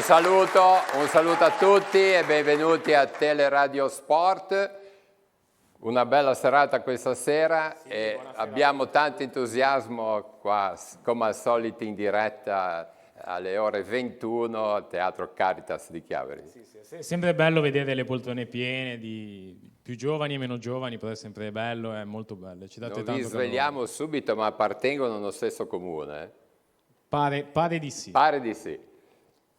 Un saluto a tutti e benvenuti a Teleradio Sport. Una bella serata questa sera e abbiamo tanto entusiasmo qua, come al solito in diretta alle ore 21 al Teatro Caritas di Chiavari. È sempre bello vedere le poltrone piene di più giovani e meno giovani, però è sempre bello, è molto bello. Ci date Non tanto vi svegliamo subito, ma appartengono allo stesso comune? Pare di sì. Pare di sì.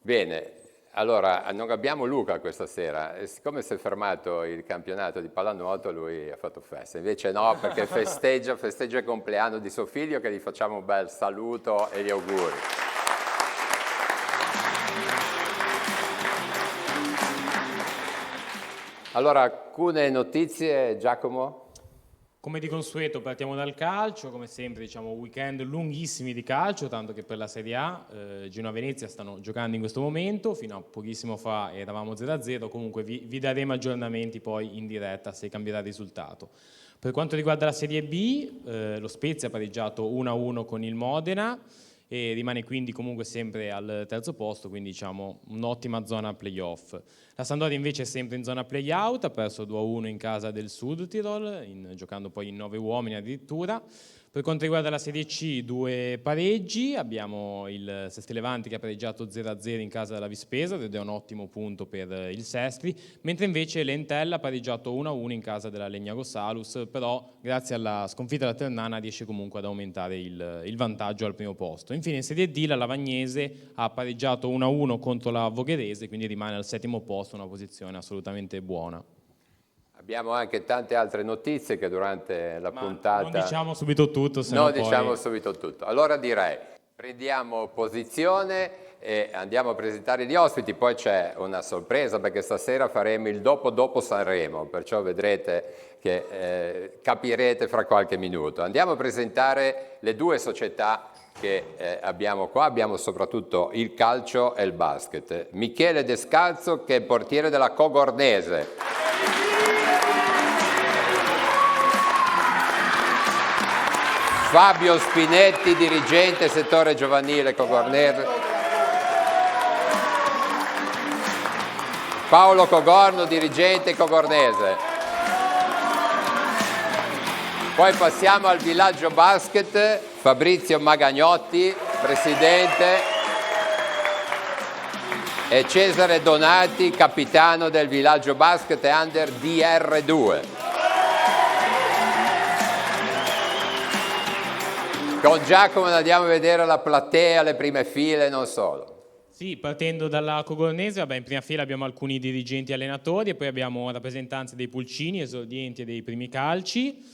Bene, allora non abbiamo Luca questa sera e siccome si è fermato il campionato di pallanuoto lui ha fatto festa, invece no, perché festeggia il compleanno di suo figlio, che gli facciamo un bel saluto e gli auguri. Allora, alcune notizie, Giacomo? Come di consueto partiamo dal calcio, come sempre diciamo weekend lunghissimi di calcio, tanto che per la Serie A Genoa e Venezia stanno giocando in questo momento, fino a pochissimo fa eravamo 0-0, comunque vi daremo aggiornamenti poi in diretta se cambierà il risultato. Per quanto riguarda la Serie B, lo Spezia ha pareggiato 1-1 con il Modena e rimane quindi comunque sempre al terzo posto, quindi diciamo un'ottima zona playoff. La Sampdoria invece è sempre in zona play-out, ha perso 2-1 in casa del Sud Tirol, giocando poi in 9 uomini addirittura. Per quanto riguarda la Serie C, 2 pareggi, abbiamo il Sestri Levante che ha pareggiato 0-0 in casa della Vispesa, ed è un ottimo punto per il Sestri, mentre invece l'Entella ha pareggiato 1-1 in casa della Legnaro Salus, però grazie alla sconfitta della Ternana riesce comunque ad aumentare il vantaggio al primo posto. Infine in Serie D la Lavagnese ha pareggiato 1-1 contro la Vogherese, quindi rimane al settimo posto, una posizione assolutamente buona. Abbiamo anche tante altre notizie che durante la puntata... Non diciamo subito tutto, se no no diciamo poi... subito tutto. Allora direi, prendiamo posizione e andiamo a presentare gli ospiti, poi c'è una sorpresa perché stasera faremo il dopo Sanremo, perciò vedrete che capirete fra qualche minuto. Andiamo a presentare le due società che abbiamo qua, abbiamo soprattutto il calcio e il basket. Michele Descalzo, che è portiere della Cogornese. Fabio Spinetti, dirigente settore giovanile Cogornese. Paolo Cogorno, dirigente Cogornese. Poi passiamo al villaggio basket, Fabrizio Magagnotti, presidente, e Cesare Donati, capitano del villaggio basket Under DR2. Con Giacomo andiamo a vedere la platea, le prime file, non solo. Sì, partendo dalla Cogornese, in prima fila abbiamo alcuni dirigenti allenatori e poi abbiamo rappresentanze dei pulcini, esordienti e dei primi calci.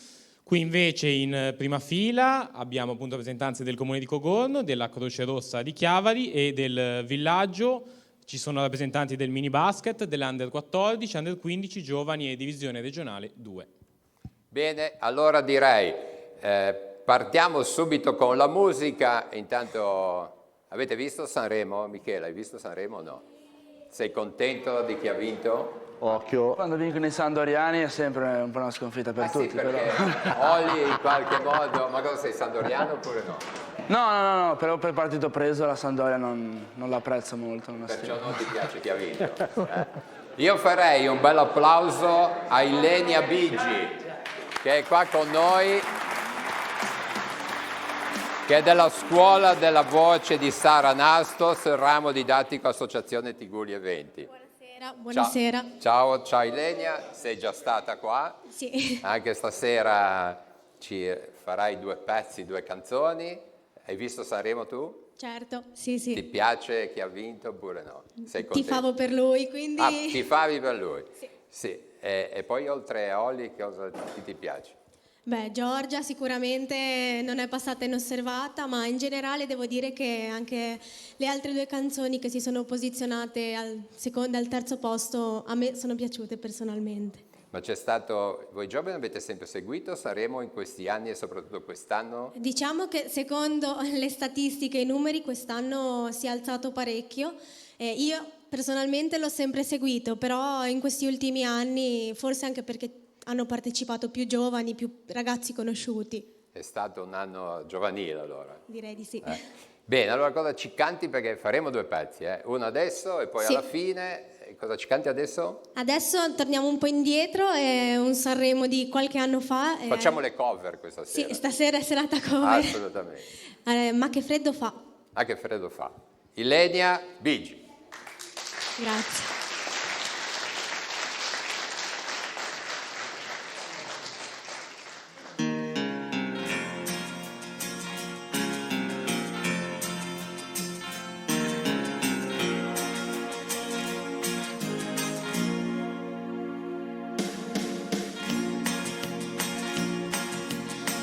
Qui invece in prima fila abbiamo appunto rappresentanze del Comune di Cogorno, della Croce Rossa di Chiavari e del villaggio. Ci sono rappresentanti del mini basket, dell'Under 14, Under 15, giovani e divisione regionale 2. Bene, allora direi... partiamo subito con la musica. Intanto, avete visto Sanremo? Michele, hai visto Sanremo o no? Sei contento di chi ha vinto? Occhio. Quando vincono i sandoriani è sempre un po' una sconfitta per tutti. Sì, perché però. Oli in qualche modo... Ma cosa sei, sandoriano oppure no? No, però per partito preso la Sampdoria non l'apprezzo molto. Perciò non ti piace chi ha vinto? Io farei un bel applauso a Ilenia Bigi, che è qua con noi, che è della scuola della voce di Sara Nastos, ramo didattico Associazione Tigulli Eventi. Buonasera. Ciao Ilenia, sei già stata qua? Sì. Anche stasera ci farai 2 pezzi, 2 canzoni. Hai visto Sanremo tu? Certo, sì. Ti piace chi ha vinto oppure no? Sei contento? Tifavo per lui, quindi... Ah, tifavi per lui? Sì. E poi oltre a Oli cosa ti piace? Beh, Giorgia sicuramente non è passata inosservata, ma in generale devo dire che anche le altre 2 canzoni che si sono posizionate al secondo e al terzo posto a me sono piaciute personalmente. Ma c'è stato, voi giovani avete sempre seguito Sanremo in questi anni e soprattutto quest'anno? Diciamo che secondo le statistiche e i numeri quest'anno si è alzato parecchio. Io personalmente l'ho sempre seguito, però in questi ultimi anni, forse anche perché hanno partecipato più giovani, più ragazzi conosciuti. È stato un anno giovanile allora? Direi di sì. Bene, allora cosa ci canti? Perché faremo 2 pezzi, uno adesso e poi Sì. alla fine. Cosa ci canti adesso? Adesso torniamo un po' indietro, è un Sanremo di qualche anno fa. Facciamo le cover questa sera. Sì, stasera è serata cover. Assolutamente. Ma che freddo fa. Ah, che freddo fa. Ilenia Bigi. Grazie.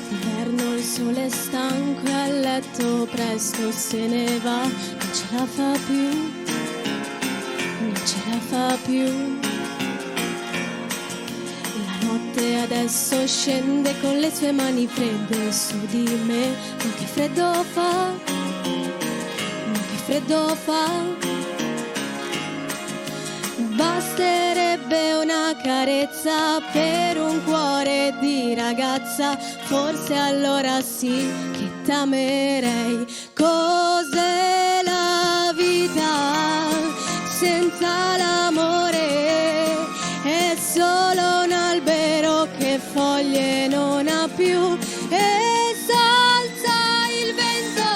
D'inverno il sole è stanco e a letto presto se ne va, non ce la fa più, non ce la fa più. La notte adesso scende con le sue mani fredde su di me, ma che freddo fa, ma che freddo fa. Basterebbe una carezza per un cuore di ragazza, forse allora sì che t'amerei. Cos'è la vita senza l'amore? È solo un albero che foglie non ha più e s'alza il vento,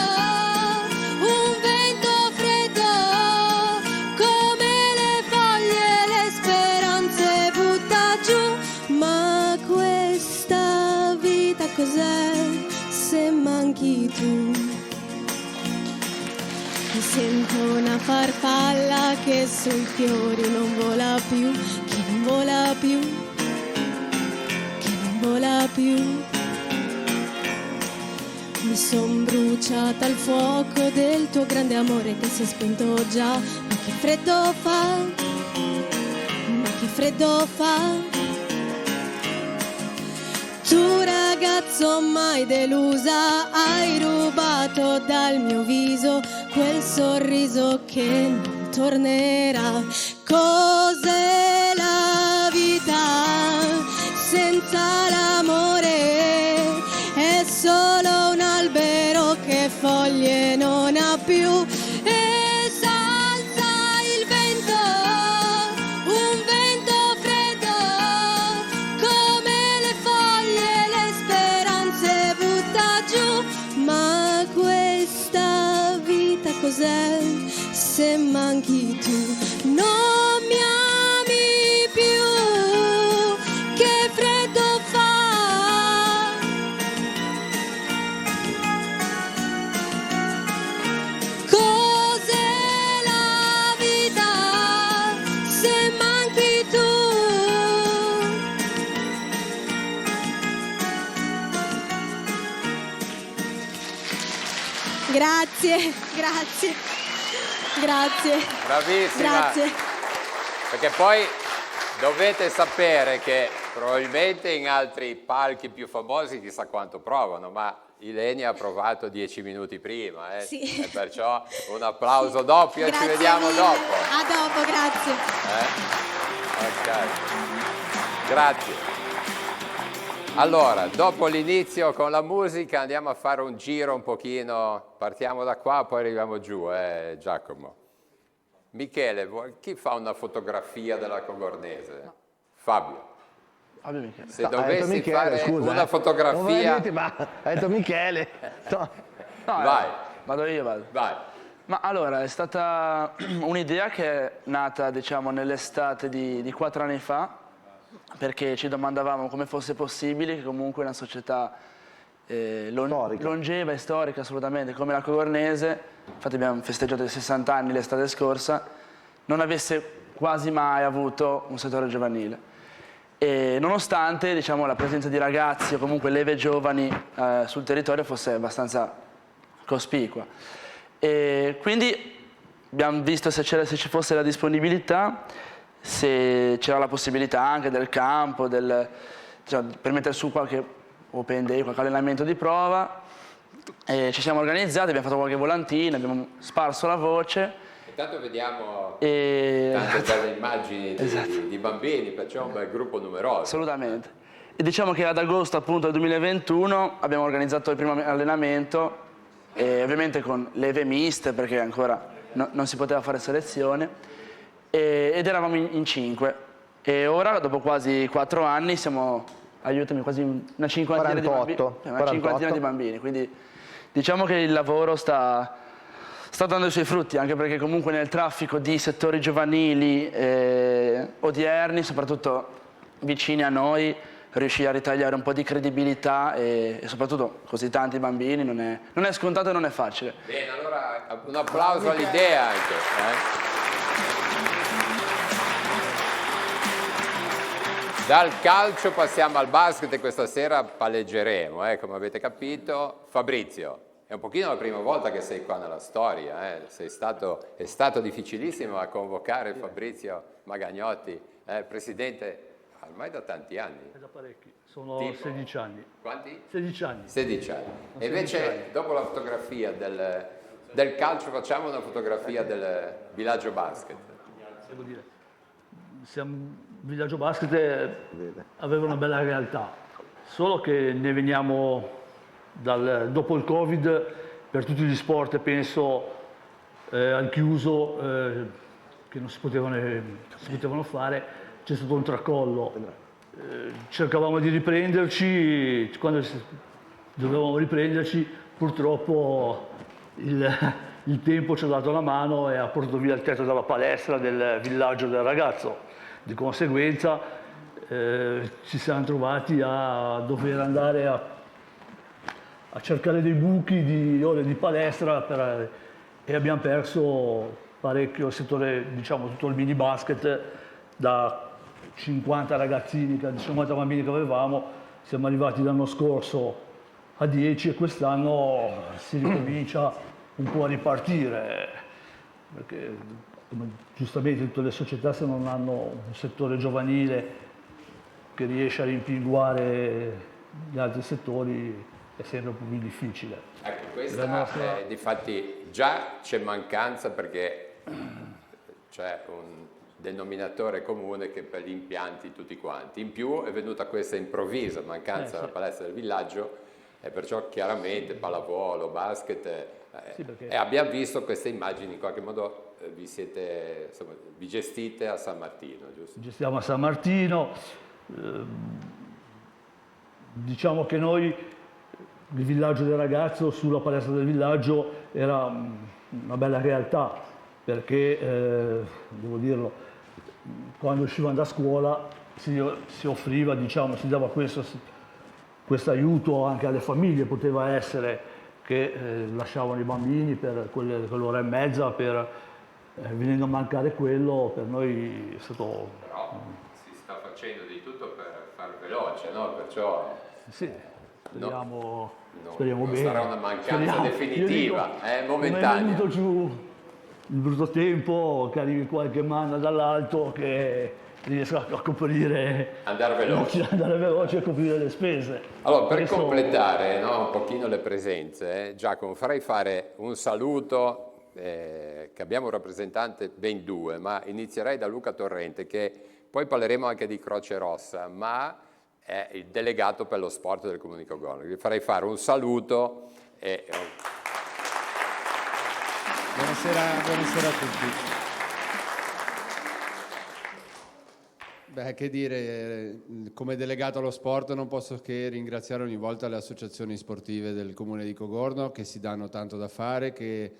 un vento freddo come le foglie, le speranze butta giù. Ma questa vita cos'è se manchi tu? Mi sento una farfalla che sui fiori non vola più, che non vola più, che non vola più. Mi son bruciata al fuoco del tuo grande amore che si è spento già, ma che freddo fa, ma che freddo fa. Tu ragazzo mai delusa, hai rubato dal mio viso quel sorriso che non tornerà. Cos'è la vita senza l'amore? È solo un albero che foglie non ha più e s'alza il vento, un vento freddo come le foglie, le speranze butta giù. Ma questa vita cos'è se manchi tu? Non mi ami più, che freddo fa. Cos'è la vita se manchi tu? Grazie, grazie, grazie. Bravissima. Grazie. Perché poi dovete sapere che probabilmente in altri palchi più famosi chissà quanto provano, ma Ilenia ha provato 10 minuti prima, Sì. E perciò un applauso doppio e ci Grazie vediamo mille. dopo. A dopo, grazie. Ok. Grazie. Allora, dopo l'inizio con la musica andiamo a fare un giro un pochino, partiamo da qua, poi arriviamo giù, Giacomo. Michele, chi fa una fotografia della Cogornese? Fabio. Fabio Michele. Se No, ha detto dovessi Michele, fare scusa, una fotografia... Non volevo dirti, ma ha detto Michele. No. No, Vai. Vado io, vado. Vai. Ma allora, è stata un'idea che è nata, diciamo, nell'estate di 4 anni fa, perché ci domandavamo come fosse possibile che comunque una società Storica. longeva e storica assolutamente come la Cogornese, infatti abbiamo festeggiato i 60 anni l'estate scorsa, non avesse quasi mai avuto un settore giovanile. E nonostante, diciamo, la presenza di ragazzi o comunque leve giovani sul territorio fosse abbastanza cospicua. E quindi abbiamo visto se ci fosse la disponibilità, se c'era la possibilità anche del campo, per mettere su qualche open day, qualche allenamento di prova. E ci siamo organizzati, abbiamo fatto qualche volantina, abbiamo sparso la voce. Intanto vediamo E... tante belle immagini di bambini, perciò è un bel gruppo numeroso. Assolutamente. E diciamo che ad agosto appunto del 2021 abbiamo organizzato il primo allenamento e ovviamente con leve miste perché ancora non si poteva fare selezione, ed eravamo in 5. E ora, dopo quasi 4 anni, siamo, aiutami, quasi una cinquantina 48, di bambini. Una cinquantina di bambini, quindi diciamo che il lavoro sta dando i suoi frutti, anche perché comunque nel traffico di settori giovanili odierni, soprattutto vicini a noi, riuscire a ritagliare un po' di credibilità e soprattutto così tanti bambini non è scontato e non è facile. Bene, allora un applauso all'idea anche. Dal calcio passiamo al basket e questa sera palleggeremo, come avete capito. Fabrizio, è un pochino la prima volta che sei qua nella storia, è stato difficilissimo a convocare Fabrizio Magagnotti, presidente ormai da tanti anni. È da parecchi, sono Tipo? 16 anni. Quanti? 16 anni. 16 anni. E invece dopo la fotografia del calcio facciamo una fotografia del villaggio basket. Devo dire, Villaggio Basket aveva una bella realtà, solo che ne veniamo dopo il Covid, per tutti gli sport penso al chiuso che non si potevano fare, c'è stato un tracollo. Cercavamo di riprenderci, quando dovevamo riprenderci purtroppo il tempo ci ha dato la mano e ha portato via il tetto dalla palestra del villaggio del ragazzo. Di conseguenza ci siamo trovati a dover andare a cercare dei buchi di ore di palestra e abbiamo perso parecchio il settore, diciamo tutto il mini basket, da 50 ragazzini, 50 bambini che avevamo, siamo arrivati l'anno scorso a 10 e quest'anno si ricomincia un po' a ripartire, perché come giustamente tutte le società, se non hanno un settore giovanile che riesce a rimpinguare gli altri settori, è sempre un po' più difficile. Ecco, questa difatti già c'è mancanza perché c'è un denominatore comune che per gli impianti tutti quanti. In più è venuta questa improvvisa mancanza della palestra del villaggio e perciò chiaramente pallavolo, basket, e abbiamo visto queste immagini in qualche modo vi gestite a San Martino, giusto? Gestiamo a San Martino, diciamo che noi, il villaggio del ragazzo, sulla palestra del villaggio era una bella realtà, perché, devo dirlo, quando uscivano da scuola si offriva, diciamo, si dava questo aiuto anche alle famiglie, poteva essere che lasciavano i bambini per quell'ora e mezza, venendo a mancare quello, per noi è stato... Però si sta facendo di tutto per far veloce, no? Perciò... Sì, speriamo non bene. sarà una mancanza definitiva, momentanea. Come è venuto giù il brutto tempo, che arrivi qualche manna dall'alto che riesca a coprire... Andare veloce e coprire le spese. Allora, per completare un pochino le presenze, Giacomo, farei fare un saluto, che abbiamo un rappresentante, ben 2, ma inizierei da Luca Torrente, che poi parleremo anche di Croce Rossa, ma è il delegato per lo sport del Comune di Cogorno. Gli farei fare un saluto. Buonasera a tutti. Beh, che dire, come delegato allo sport non posso che ringraziare ogni volta le associazioni sportive del Comune di Cogorno che si danno tanto da fare, che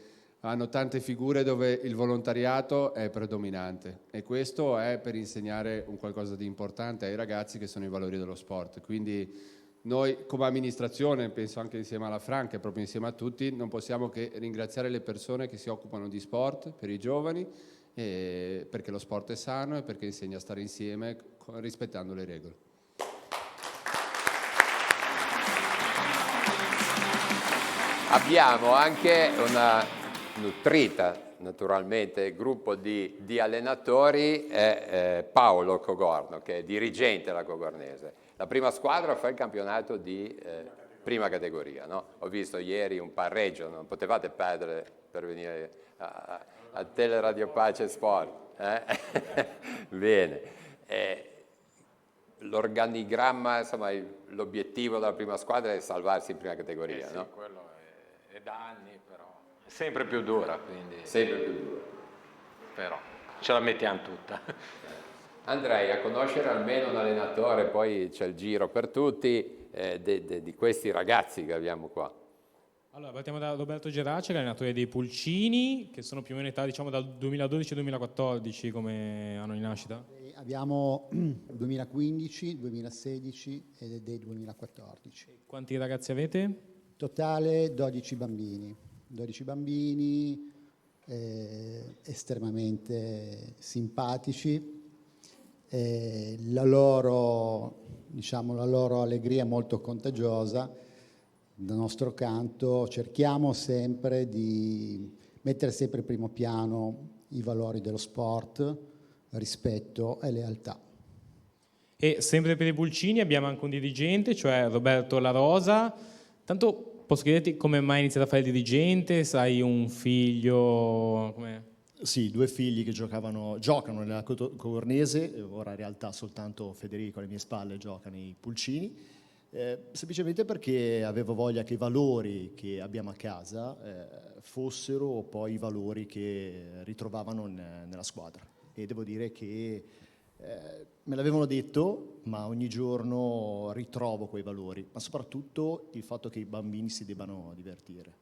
hanno tante figure dove il volontariato è predominante e questo è per insegnare un qualcosa di importante ai ragazzi che sono i valori dello sport. Quindi noi come amministrazione, penso anche insieme alla Franca e proprio insieme a tutti, non possiamo che ringraziare le persone che si occupano di sport per i giovani, perché lo sport è sano e perché insegna a stare insieme rispettando le regole. Abbiamo anche una nutrita, naturalmente, gruppo di allenatori, Paolo Cogorno, che è dirigente della Cogornese. La prima squadra fa il campionato di prima categoria, no? Ho visto ieri un pareggio, non potevate perdere per venire a Teleradio Pace Sport. Bene. L'organigramma, insomma, l'obiettivo della prima squadra è salvarsi in prima categoria, sì, no? Quello è È da anni, però. È sempre più dura, quindi. Sempre più duro. Però ce la mettiamo tutta. Andrei a conoscere almeno un allenatore, poi c'è il giro per tutti, di questi ragazzi che abbiamo qua. Allora, partiamo da Roberto Geraci, che è allenatore dei Pulcini, che sono più o meno in età, diciamo, dal 2012 al 2014 come anno di nascita. Abbiamo 2015, 2016 e dei 2014. Quanti ragazzi avete? Totale 12 bambini. Estremamente simpatici. La loro allegria è molto contagiosa. Dal nostro canto cerchiamo sempre di mettere sempre in primo piano i valori dello sport, rispetto e lealtà. E sempre per i Pulcini abbiamo anche un dirigente, cioè Roberto La Rosa. Tanto posso chiederti come mai hai iniziato a fare il dirigente? Sai un figlio? Com'è? Sì, 2 figli che giocano nella Cogornese, ora in realtà soltanto Federico alle mie spalle gioca nei Pulcini. Semplicemente perché avevo voglia che i valori che abbiamo a casa fossero poi i valori che ritrovavano nella squadra, e devo dire che me l'avevano detto, ma ogni giorno ritrovo quei valori, ma soprattutto il fatto che i bambini si debbano divertire.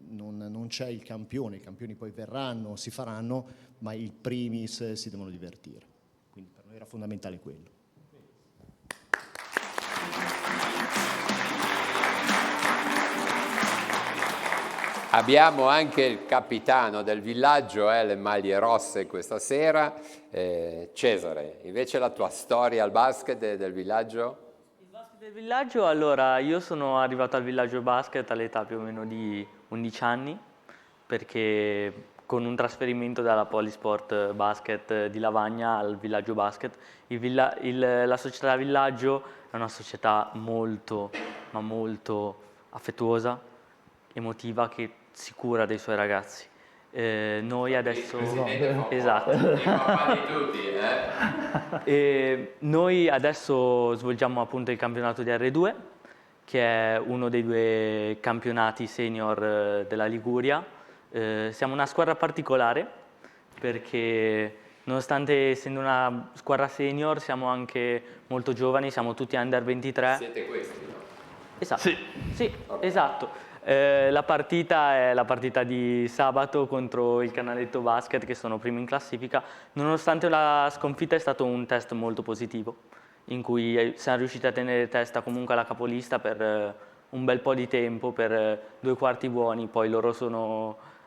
Non c'è il campione, i campioni poi verranno, si faranno, ma il primis si devono divertire, quindi per noi era fondamentale quello. Abbiamo anche il capitano del villaggio, le maglie rosse questa sera, Cesare. Invece la tua storia al basket del villaggio? Il basket del villaggio, allora io sono arrivato al villaggio basket all'età più o meno di 11 anni, perché con un trasferimento dalla Polisport Basket di Lavagna al villaggio basket, la società villaggio è una società molto, ma molto affettuosa, emotiva, che si cura dei suoi ragazzi. Noi adesso esatto. E noi adesso svolgiamo appunto il campionato di R2, che è uno dei 2 campionati senior della Liguria. Siamo una squadra particolare perché, nonostante essendo una squadra senior, siamo anche molto giovani, siamo tutti under 23. Siete questi, no? Esatto. Sì, okay. Esatto. La partita è la partita di sabato contro il Canaletto Basket, che sono primi in classifica. Nonostante la sconfitta, è stato un test molto positivo, in cui siamo riusciti a tenere testa comunque alla capolista per un bel po' di tempo, per 2 quarti buoni. Poi loro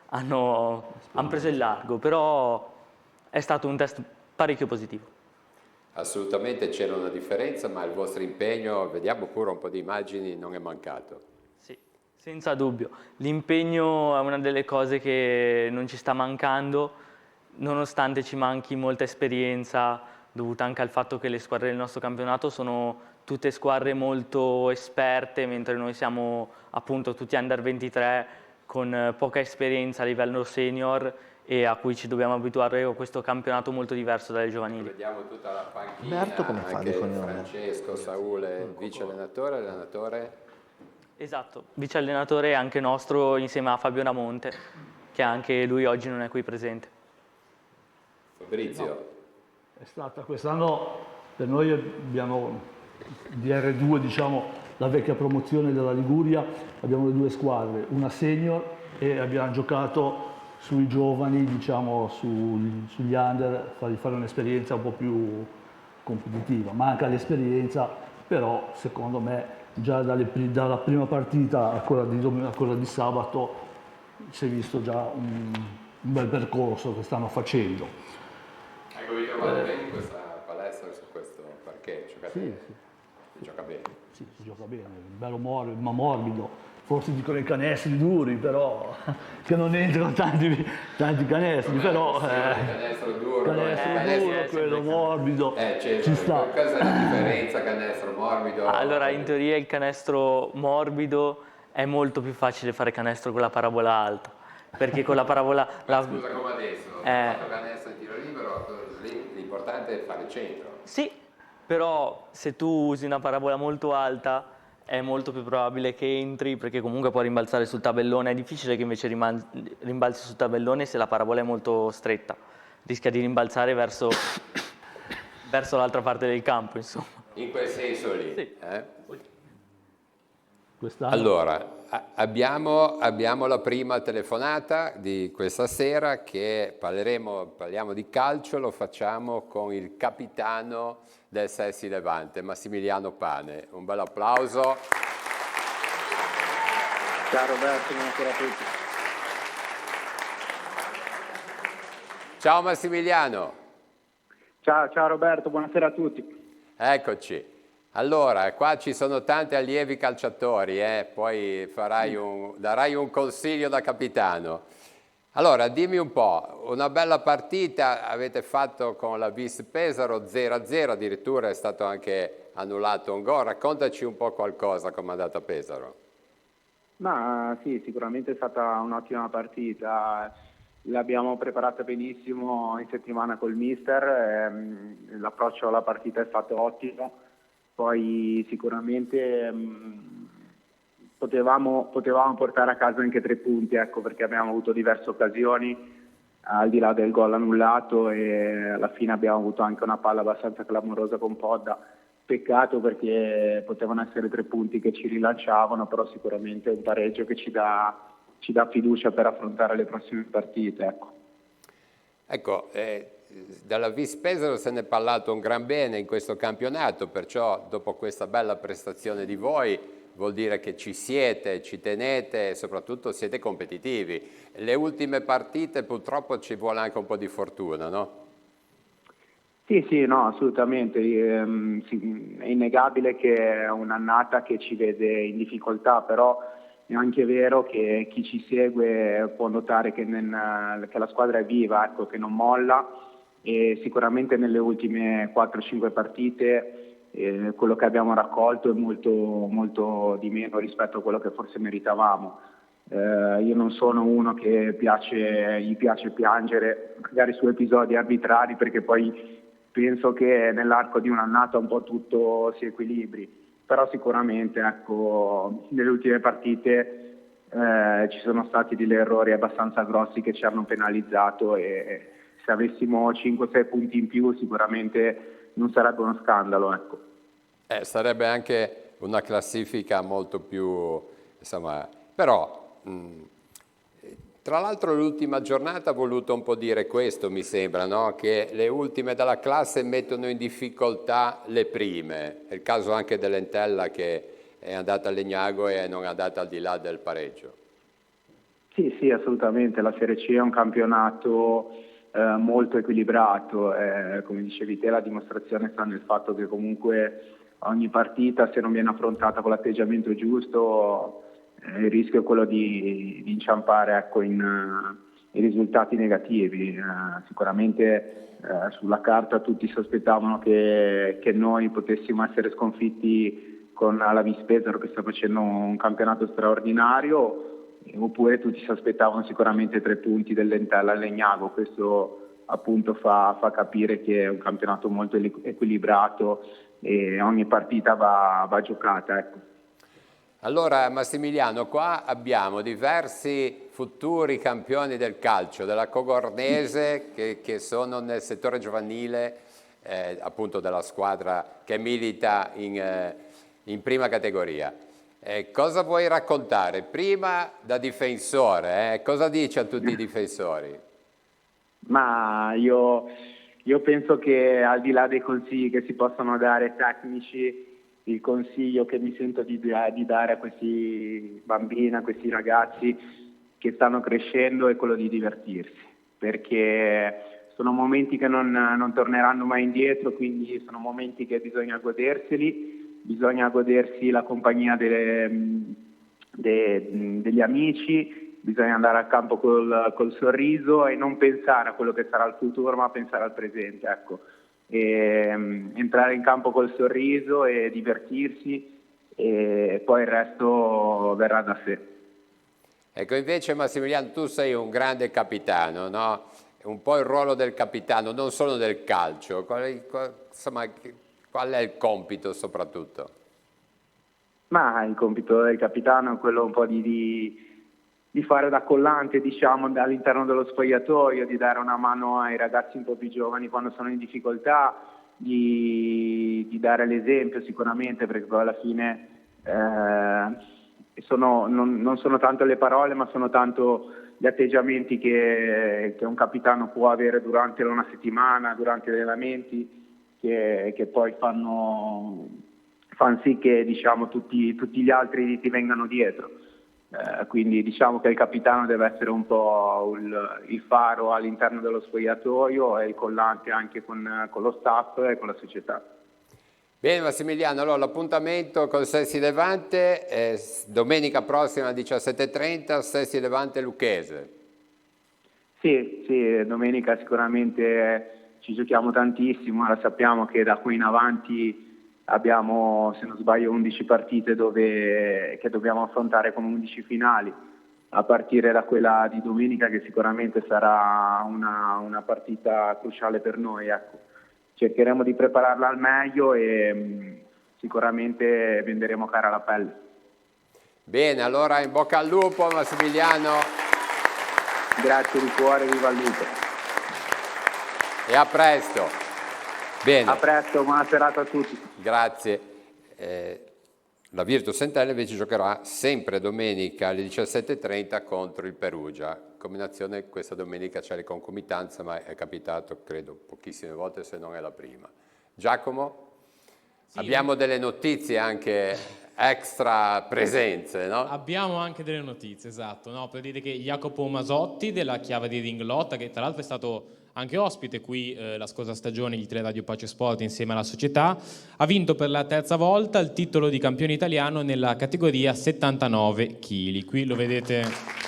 hanno preso il largo, però è stato un test parecchio positivo. Assolutamente c'era una differenza, ma il vostro impegno, vediamo pure un po' di immagini, non è mancato. Senza dubbio, l'impegno è una delle cose che non ci sta mancando, nonostante ci manchi molta esperienza, dovuta anche al fatto che le squadre del nostro campionato sono tutte squadre molto esperte, mentre noi siamo appunto tutti under 23 con poca esperienza a livello senior, e a cui ci dobbiamo abituare a questo campionato molto diverso dalle giovanili. Vediamo tutta la panchina, Berto come fa anche di cognome? Francesco, Saule, vice allenatore, allenatore. Esatto, vice allenatore anche nostro insieme a Fabio Ramonte, che anche lui oggi non è qui presente. Fabrizio. No, è stata quest'anno, per noi abbiamo di R2, diciamo, la vecchia promozione della Liguria, abbiamo le 2 squadre, una senior, e abbiamo giocato sui giovani, diciamo, sugli under, fargli fare un'esperienza un po' più competitiva. Manca l'esperienza, però secondo me già dalla prima partita a quella di sabato si è visto già un bel percorso che stanno facendo. Ecco, vi trovate bene in questa palestra, su questo parquet? Giocate bene? Sì. Si gioca bene? Sì, si gioca bene, bello morbido, ma morbido. Forse dicono i canestri duri, però, che non entrano tanti canestri, però... canestro duro, quello morbido, ci sta. Cosa è la differenza canestro morbido? Allora, in teoria il canestro morbido è molto più facile fare canestro con la parabola alta, perché con la parabola... Scusa, come adesso, fatto canestro in tiro libero, l'importante è fare il centro. Sì, però se tu usi una parabola molto alta, è molto più probabile che entri, perché comunque può rimbalzare sul tabellone. È difficile che invece rimbalzi sul tabellone se la parabola è molto stretta, rischia di rimbalzare verso l'altra parte del campo, insomma. In quel senso lì. Sì. Allora, abbiamo la prima telefonata di questa sera, che parliamo di calcio, lo facciamo con il capitano del Sessi Levante, Massimiliano Pane. Un bel applauso. Ciao Roberto, buonasera a tutti. Ciao Massimiliano. Ciao Roberto, buonasera a tutti. Eccoci. Allora, qua ci sono tanti allievi calciatori, poi darai un consiglio da capitano. Allora, dimmi un po', una bella partita avete fatto con la Vis Pesaro 0-0, addirittura è stato anche annullato un gol. Raccontaci un po' qualcosa come è andata a Pesaro. Ma sì, sicuramente è stata un'ottima partita. L'abbiamo preparata benissimo in settimana col mister, l'approccio alla partita è stato ottimo, poi sicuramente potevamo portare a casa anche 3 punti, ecco, perché abbiamo avuto diverse occasioni al di là del gol annullato e alla fine abbiamo avuto anche una palla abbastanza clamorosa con Podda. Peccato perché potevano essere 3 punti che ci rilanciavano, però sicuramente un pareggio che ci dà fiducia per affrontare le prossime partite. Ecco, dalla Vis Pesaro se ne è parlato un gran bene in questo campionato, perciò dopo questa bella prestazione di voi vuol dire che ci siete, ci tenete e soprattutto siete competitivi. Le ultime partite purtroppo ci vuole anche un po' di fortuna, no? Sì, no, assolutamente. È innegabile che è un'annata che ci vede in difficoltà, però è anche vero che chi ci segue può notare che la squadra è viva, ecco, che non molla, e sicuramente nelle ultime 4-5 partite quello che abbiamo raccolto è molto, molto di meno rispetto a quello che forse meritavamo. Io non sono uno che gli piace piangere magari su episodi arbitrari, perché poi penso che nell'arco di un'annata un po' tutto si equilibri, però sicuramente, ecco, nelle ultime partite ci sono stati degli errori abbastanza grossi che ci hanno penalizzato, e se avessimo 5-6 punti in più sicuramente non sarebbe uno scandalo, ecco. Sarebbe anche una classifica molto più, insomma, però tra l'altro l'ultima giornata ha voluto un po' dire questo, mi sembra, no? Che le ultime della classe mettono in difficoltà le prime. È il caso anche dell'Entella, che è andata a Legnago e non è andata al di là del pareggio. Sì, assolutamente. La Serie C è un campionato molto equilibrato. Come dicevi te, la dimostrazione sta nel fatto che comunque ogni partita, se non viene affrontata con l'atteggiamento giusto, il rischio è quello di inciampare, ecco, in risultati negativi. Sicuramente sulla carta tutti sospettavano che noi potessimo essere sconfitti con la Vis Pesaro, che sta facendo un campionato straordinario, oppure tutti si aspettavano sicuramente 3 punti dell'Entella al Legnago. Questo appunto fa capire che è un campionato molto equilibrato e ogni partita va giocata, ecco. Allora Massimiliano, qua abbiamo diversi futuri campioni del calcio della Cogornese che sono nel settore giovanile, appunto della squadra che milita in prima categoria. Cosa vuoi raccontare? Prima da difensore, cosa dici a tutti i difensori? Ma io penso che, al di là dei consigli che si possono dare tecnici, il consiglio che mi sento di dare a questi bambini, a questi ragazzi che stanno crescendo, è quello di divertirsi, perché sono momenti che non torneranno mai indietro, quindi sono momenti che bisogna goderseli, bisogna godersi la compagnia degli amici, bisogna andare al campo col sorriso e non pensare a quello che sarà il futuro, ma pensare al presente, ecco. E entrare in campo col sorriso e divertirsi, e poi il resto verrà da sé. Ecco, invece Massimiliano, tu sei un grande capitano, no? Un po' il ruolo del capitano, non solo del calcio, insomma, qual è il compito soprattutto? Ma il compito del capitano è quello un po' di fare da collante, diciamo, all'interno dello spogliatoio, di dare una mano ai ragazzi un po' più giovani quando sono in difficoltà, di dare l'esempio sicuramente, perché poi alla fine non sono tanto le parole, ma sono tanto gli atteggiamenti che un capitano può avere durante una settimana, durante gli allenamenti, che poi fanno sì che, diciamo, tutti gli altri ti vengano dietro. Quindi diciamo che il capitano deve essere un po' il faro all'interno dello spogliatoio e il collante anche con lo staff e con la società. Bene Massimiliano, allora l'appuntamento con Sessi Levante è domenica prossima alle 17:30, Sessi Levante Lucchese. Sì, domenica sicuramente ci giochiamo tantissimo, ora sappiamo che da qui in avanti abbiamo, se non sbaglio, 11 partite che dobbiamo affrontare con 11 finali, a partire da quella di domenica, che sicuramente sarà una partita cruciale per noi. Ecco. Cercheremo di prepararla al meglio e sicuramente venderemo cara la pelle. Bene, allora in bocca al lupo Massimiliano. Grazie di cuore, viva il lupo. E a presto. Bene. A presto, buona serata a tutti. Grazie. La Virtus Entella invece giocherà sempre domenica alle 17:30 contro il Perugia. Combinazione, questa domenica c'è le concomitanze, ma è capitato credo pochissime volte, se non è la prima. Giacomo? Sì. Abbiamo delle notizie anche extra presenze, no? Abbiamo anche delle notizie, esatto, no? Per dire che Jacopo Masotti della Chiava di Ringlotta, che tra l'altro è stato anche ospite qui la scorsa stagione di Teleradio Pace Sport insieme alla società, ha vinto per la terza volta il titolo di campione italiano nella categoria 79 kg. Qui lo vedete.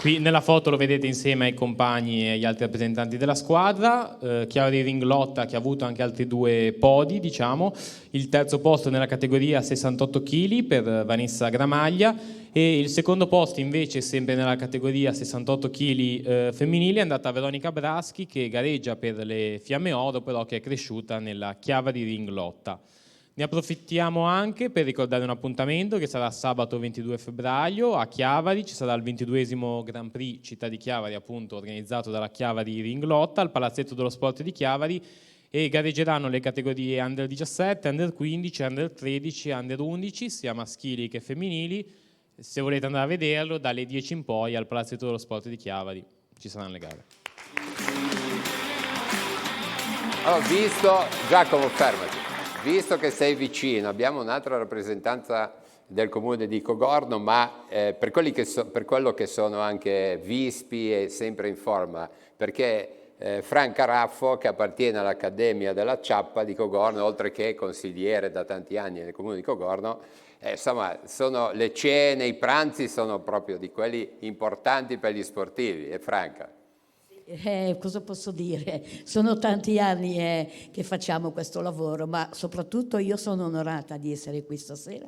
Qui nella foto lo vedete insieme ai compagni e agli altri rappresentanti della squadra. Chiara di Ringlotta, che ha avuto anche altri 2 podi, diciamo. Il terzo posto nella categoria 68 kg per Vanessa Gramaglia e il secondo posto invece, sempre nella categoria 68 kg femminile, è andata a Veronica Braschi, che gareggia per le Fiamme Oro, però che è cresciuta nella Chiava di Ringlotta. Ne approfittiamo anche per ricordare un appuntamento che sarà sabato 22 febbraio a Chiavari. Ci sarà il 22esimo Grand Prix Città di Chiavari, appunto organizzato dalla Chiavari Ringlotta al Palazzetto dello Sport di Chiavari, e gareggeranno le categorie Under 17, Under 15, Under 13, Under 11, sia maschili che femminili. Se volete andare a vederlo, dalle 10 in poi al Palazzetto dello Sport di Chiavari ci saranno le gare. Allora, Giacomo, fermati. Visto che sei vicino, abbiamo un'altra rappresentanza del comune di Cogorno, ma per quello che sono anche vispi e sempre in forma, perché Franca Raffo, che appartiene all'Accademia della Ciappa di Cogorno, oltre che consigliere da tanti anni nel comune di Cogorno, insomma, sono le cene, i pranzi sono proprio di quelli importanti per gli sportivi. E Franca? Cosa posso dire? Sono tanti anni che facciamo questo lavoro, ma soprattutto io sono onorata di essere qui stasera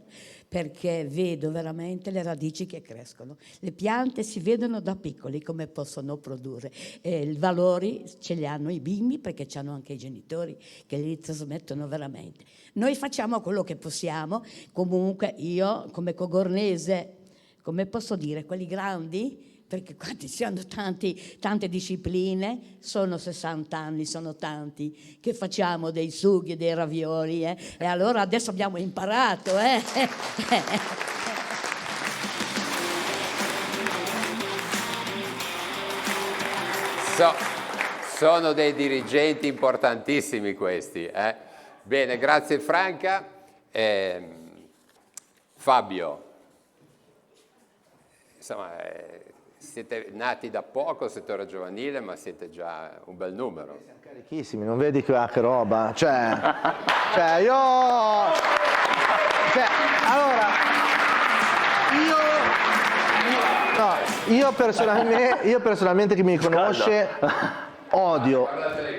perché vedo veramente le radici che crescono. Le piante si vedono da piccoli come possono produrre. I valori ce li hanno i bimbi perché hanno anche i genitori che li trasmettono veramente. Noi facciamo quello che possiamo, comunque io come cogornese, come posso dire, quelli grandi, perché quanti siano tante discipline, sono 60 anni, sono tanti, che facciamo dei sughi e dei ravioli, e allora adesso abbiamo imparato. Sono dei dirigenti importantissimi questi. Bene, grazie Franca. Fabio, insomma... siete nati da poco, settore giovanile, ma siete già un bel numero. Siamo carichissimi, non vedi qua che roba? Io personalmente chi mi conosce odio.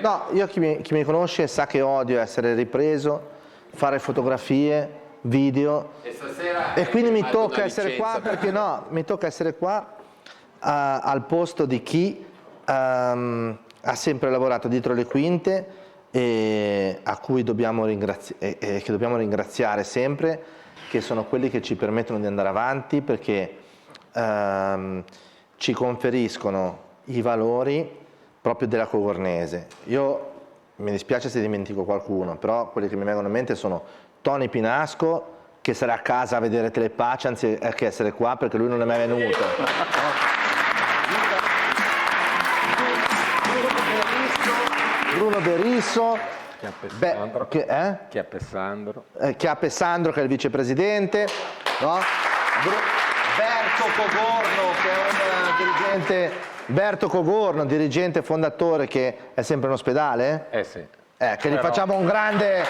No, io chi mi conosce sa che odio essere ripreso, fare fotografie, video. E quindi mi tocca essere qua perché mi tocca essere qua al posto di chi ha sempre lavorato dietro le quinte, e a cui dobbiamo che dobbiamo ringraziare sempre, che sono quelli che ci permettono di andare avanti, perché ci conferiscono i valori proprio della Cogornese. Io mi dispiace se dimentico qualcuno, però quelli che mi vengono in mente sono Tony Pinasco, che sarà a casa a vedere Telepace anziché essere qua perché lui non è mai venuto. Bruno Berisso, Chiappe Sandro, Sandro che è il vicepresidente, no? Berto Cogorno che è un dirigente, Berto Cogorno, dirigente fondatore che è sempre in ospedale? Sì. Che gli facciamo un grande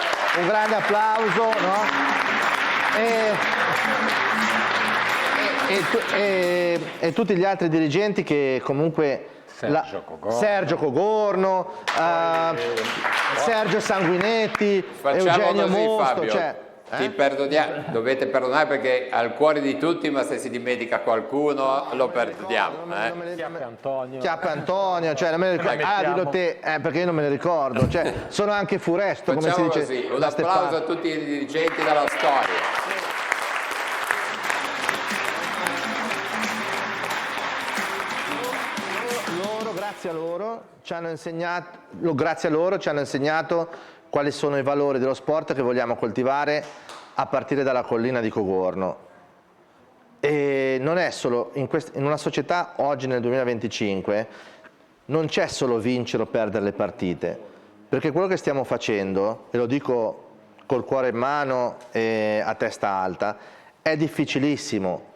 applauso, no? E tutti gli altri dirigenti che comunque Sergio Cogorno, Sergio Sanguinetti, Facciamo Eugenio così, Mosto, Fabio. Ti perdoniamo, dovete perdonare perché al cuore di tutti, ma se si dimentica qualcuno lo perdiamo. Chiappe Antonio, cioè non me ne ricordo. Dillo te, perché io non me ne ricordo. Cioè, sono anche Furesto, come si dice. Così, un applauso a tutti i dirigenti della storia. Grazie a loro ci hanno insegnato quali sono i valori dello sport che vogliamo coltivare a partire dalla collina di Cogorno. E non è solo in una società oggi nel 2025 non c'è solo vincere o perdere le partite, perché quello che stiamo facendo, e lo dico col cuore in mano e a testa alta, è difficilissimo.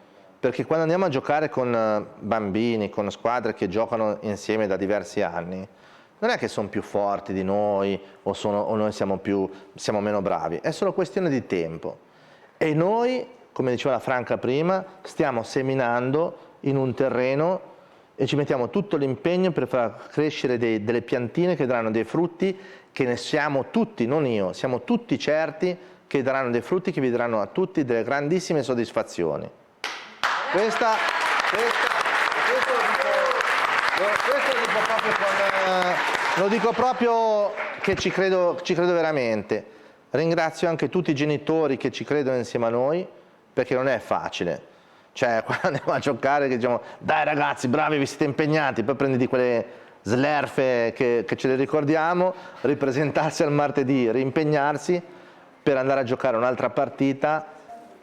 Perché quando andiamo a giocare con bambini, con squadre che giocano insieme da diversi anni, non è che sono più forti di noi o noi siamo meno bravi, è solo questione di tempo. E noi, come diceva la Franca prima, stiamo seminando in un terreno e ci mettiamo tutto l'impegno per far crescere delle piantine che daranno dei frutti che ne siamo tutti, non io, siamo tutti certi che daranno dei frutti che vi daranno a tutti delle grandissime soddisfazioni. Questo lo dico proprio che ci credo veramente. Ringrazio anche tutti i genitori che ci credono insieme a noi, perché non è facile. Cioè, quando andiamo a giocare che diciamo dai ragazzi, bravi, vi siete impegnati, poi prenditi quelle slerfe che ce le ricordiamo, ripresentarsi al martedì, reimpegnarsi per andare a giocare un'altra partita.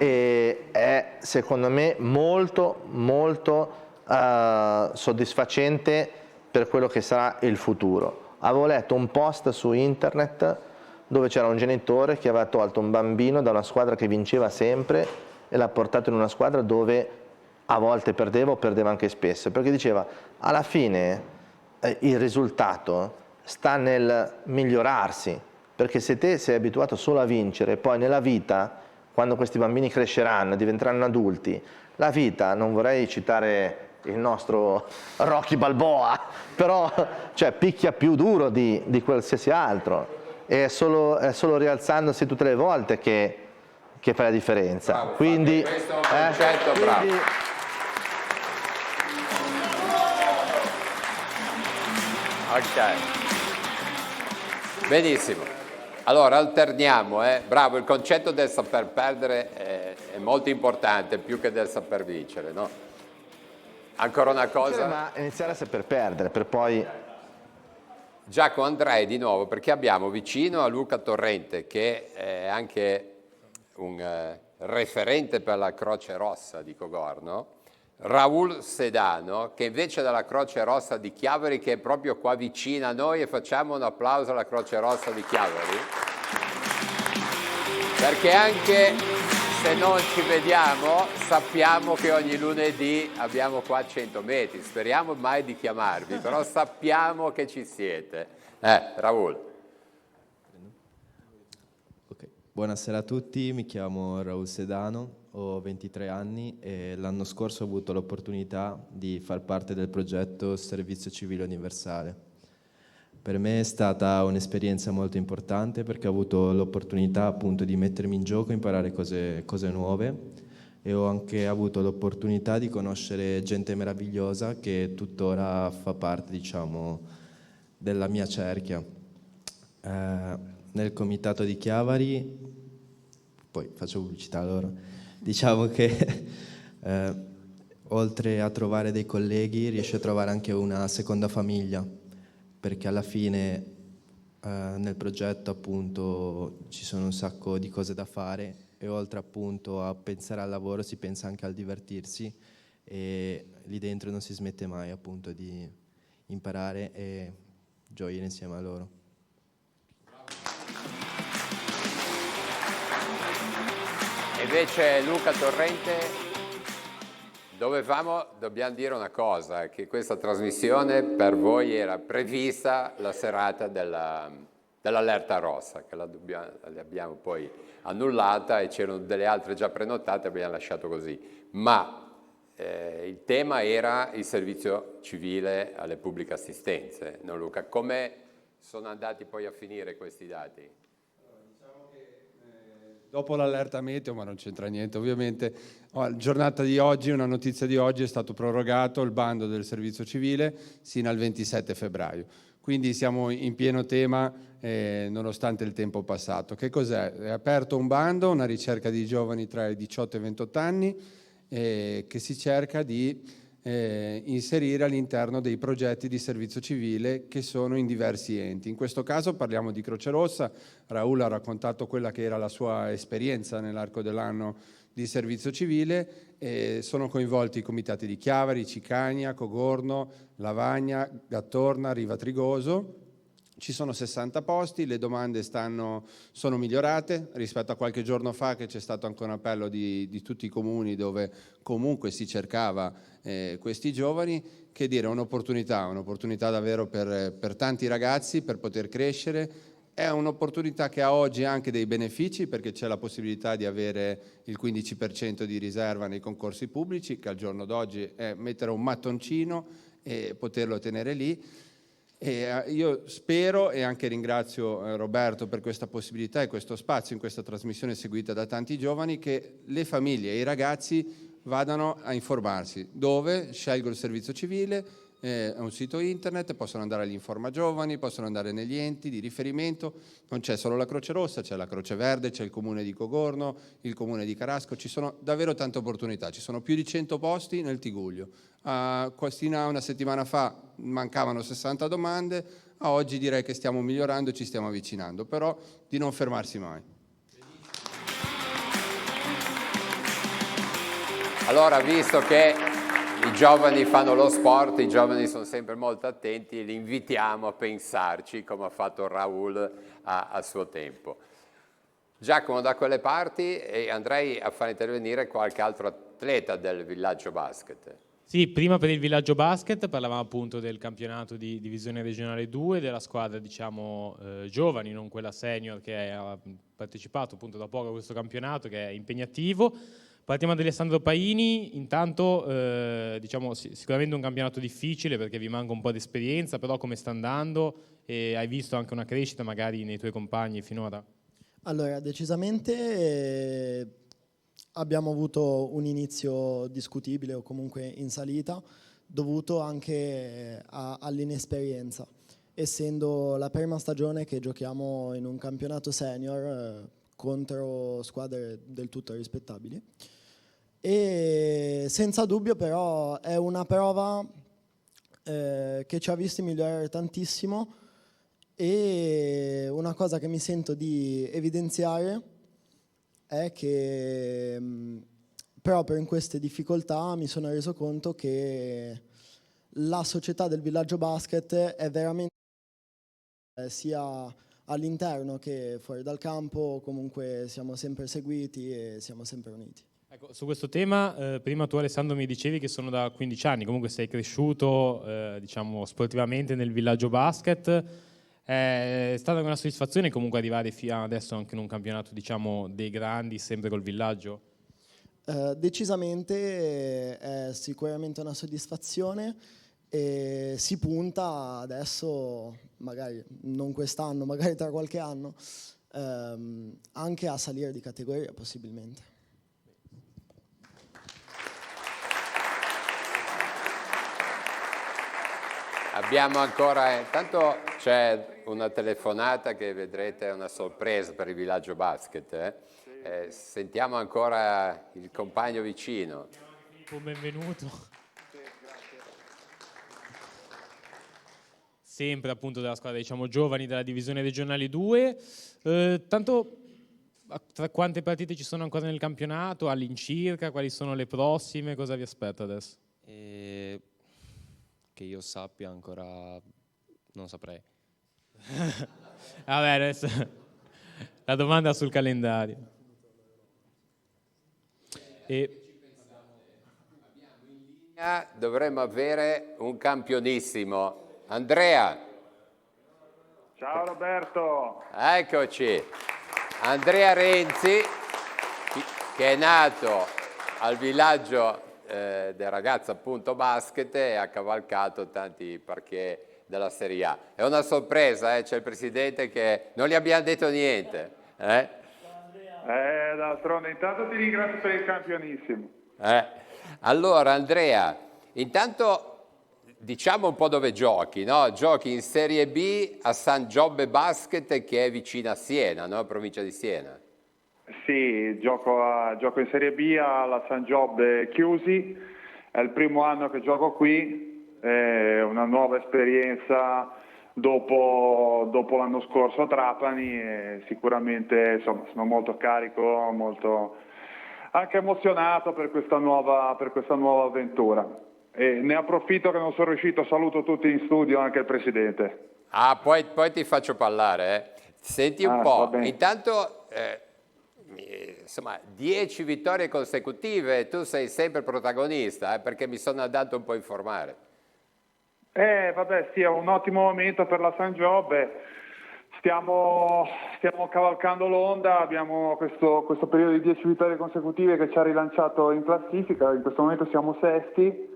E è secondo me molto soddisfacente per quello che sarà il futuro. Avevo letto un post su internet dove c'era un genitore che aveva tolto un bambino da una squadra che vinceva sempre e l'ha portato in una squadra dove a volte perdeva o perdeva anche spesso, perché diceva alla fine il risultato sta nel migliorarsi, perché se te sei abituato solo a vincere, poi nella vita, quando questi bambini cresceranno e diventeranno adulti, la vita, non vorrei citare il nostro Rocky Balboa, però cioè, picchia più duro di qualsiasi altro, e è solo rialzandosi tutte le volte che fa la differenza. Bravo, quindi, questo è un concetto bravo. Ok, benissimo. Allora alterniamo, bravo, il concetto del saper perdere è molto importante, più che del saper vincere, no? Ancora una cosa? Ma iniziare a saper perdere, per poi... Giacomo Andrei di nuovo, perché abbiamo vicino a Luca Torrente, che è anche un referente per la Croce Rossa di Cogorno, Raul Sedano, che invece della Croce Rossa di Chiavari, che è proprio qua vicino a noi, e facciamo un applauso alla Croce Rossa di Chiavari, perché anche se non ci vediamo sappiamo che ogni lunedì abbiamo qua 100 metri, speriamo mai di chiamarvi, però sappiamo che ci siete. Raul. Buonasera a tutti, mi chiamo Raul Sedano, ho 23 anni e l'anno scorso ho avuto l'opportunità di far parte del progetto Servizio Civile Universale. Per me è stata un'esperienza molto importante perché ho avuto l'opportunità appunto di mettermi in gioco, imparare cose nuove, e ho anche avuto l'opportunità di conoscere gente meravigliosa che tuttora fa parte, diciamo, della mia cerchia. nel comitato di Chiavari, poi faccio pubblicità a loro, diciamo che oltre a trovare dei colleghi riesci a trovare anche una seconda famiglia, perché alla fine nel progetto appunto ci sono un sacco di cose da fare e oltre appunto a pensare al lavoro si pensa anche al divertirsi e lì dentro non si smette mai appunto di imparare e gioire insieme a loro. Invece Luca Torrente, dobbiamo dire una cosa, che questa trasmissione per voi era prevista la serata dell'allerta rossa, che l'abbiamo poi annullata e c'erano delle altre già prenotate, abbiamo lasciato così. Ma il tema era il servizio civile alle pubbliche assistenze, no Luca? Come sono andati poi a finire questi dati? Dopo l'allerta meteo, ma non c'entra niente ovviamente, giornata di oggi, una notizia di oggi, è stato prorogato il bando del servizio civile sino al 27 febbraio. Quindi siamo in pieno tema nonostante il tempo passato. Che cos'è? È aperto un bando, una ricerca di giovani tra i 18 e i 28 anni che si cerca di inserire all'interno dei progetti di servizio civile che sono in diversi enti. In questo caso parliamo di Croce Rossa. Raul ha raccontato quella che era la sua esperienza nell'arco dell'anno di servizio civile. Sono coinvolti i comitati di Chiavari, Cicania, Cogorno, Lavagna, Gattorna, Riva Trigoso. Ci sono 60 posti, le domande sono migliorate rispetto a qualche giorno fa che c'è stato anche un appello di tutti i comuni dove comunque si cercava questi giovani. Che dire, un'opportunità davvero per tanti ragazzi per poter crescere. È un'opportunità che ha oggi anche dei benefici perché c'è la possibilità di avere il 15% di riserva nei concorsi pubblici, che al giorno d'oggi è mettere un mattoncino e poterlo tenere lì. E io spero e anche ringrazio Roberto per questa possibilità e questo spazio in questa trasmissione seguita da tanti giovani, che le famiglie e i ragazzi vadano a informarsi. Dove? Scelgo il servizio civile, è un sito internet, possono andare agli Informa Giovani, possono andare negli enti di riferimento. Non c'è solo la Croce Rossa, c'è la Croce Verde, c'è il comune di Cogorno, il comune di Carasco, ci sono davvero tante opportunità, ci sono più di 100 posti nel Tigullio. Una settimana fa mancavano 60 domande, a oggi direi che stiamo migliorando e ci stiamo avvicinando, però di non fermarsi mai. Allora, visto che i giovani fanno lo sport, i giovani sono sempre molto attenti, li invitiamo a pensarci come ha fatto Raul a suo tempo. Giacomo, da quelle parti, e andrei a far intervenire qualche altro atleta del Villaggio Basket. Sì, prima per il Villaggio Basket parlavamo appunto del campionato di divisione regionale 2, della squadra diciamo giovani, non quella senior che ha partecipato appunto da poco a questo campionato che è impegnativo. Partiamo da Alessandro Paini, intanto diciamo sicuramente un campionato difficile perché vi manca un po' di esperienza, però come sta andando e hai visto anche una crescita magari nei tuoi compagni finora? Allora, decisamente abbiamo avuto un inizio discutibile o comunque in salita dovuto anche all'inesperienza, essendo la prima stagione che giochiamo in un campionato senior contro squadre del tutto rispettabili. E senza dubbio però è una prova che ci ha visti migliorare tantissimo e una cosa che mi sento di evidenziare è che proprio in queste difficoltà mi sono reso conto che la società del Villaggio Basket è veramente sia all'interno che fuori dal campo, comunque siamo sempre seguiti e siamo sempre uniti. Ecco, su questo tema, prima tu Alessandro mi dicevi che sono da 15 anni, comunque sei cresciuto diciamo sportivamente nel Villaggio Basket. È stata una soddisfazione comunque arrivare fino adesso anche in un campionato diciamo dei grandi, sempre col Villaggio? Decisamente è sicuramente una soddisfazione e si punta adesso, magari non quest'anno, magari tra qualche anno, anche a salire di categoria possibilmente. Abbiamo ancora, intanto c'è una telefonata che vedrete è una sorpresa per il Villaggio Basket. Sentiamo ancora il compagno vicino. Benvenuto. Sempre appunto della squadra, diciamo, giovani della divisione regionali 2. Tanto, tra quante partite ci sono ancora nel campionato, all'incirca, quali sono le prossime, cosa vi aspetta adesso? Che io sappia ancora non saprei. Vabbè, adesso la domanda sul calendario. Dovremmo avere un campionissimo. Andrea. Ciao Roberto. Eccoci. Andrea Renzi, che è nato al villaggio del ragazzo appunto basket e ha cavalcato tanti parquet della Serie A. È una sorpresa, c'è il presidente che non gli abbiamo detto niente. D'altronde, intanto ti ringrazio per il campionissimo. Allora Andrea, intanto diciamo un po' dove giochi, no? Giochi in Serie B a San Giobbe Basket che è vicino a Siena, no? Provincia di Siena. Sì, gioco in Serie B alla San Giobbe Chiusi, è il primo anno che gioco qui, è una nuova esperienza dopo l'anno scorso a Trapani e sicuramente insomma, sono molto carico, molto anche emozionato per questa nuova avventura. E ne approfitto che non sono riuscito, saluto tutti in studio, anche il presidente. Poi ti faccio parlare. Senti un po', intanto insomma 10 vittorie consecutive, tu sei sempre protagonista, perché mi sono andato un po' a informare. Sì, è un ottimo momento per la San Giobbe, stiamo cavalcando l'onda, abbiamo questo periodo di 10 vittorie consecutive che ci ha rilanciato in classifica, in questo momento siamo sesti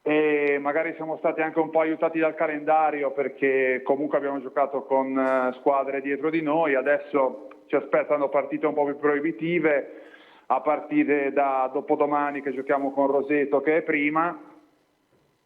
e magari siamo stati anche un po' aiutati dal calendario perché comunque abbiamo giocato con squadre dietro di noi, adesso ci aspettano partite un po' più proibitive a partire da dopodomani che giochiamo con Roseto che è prima,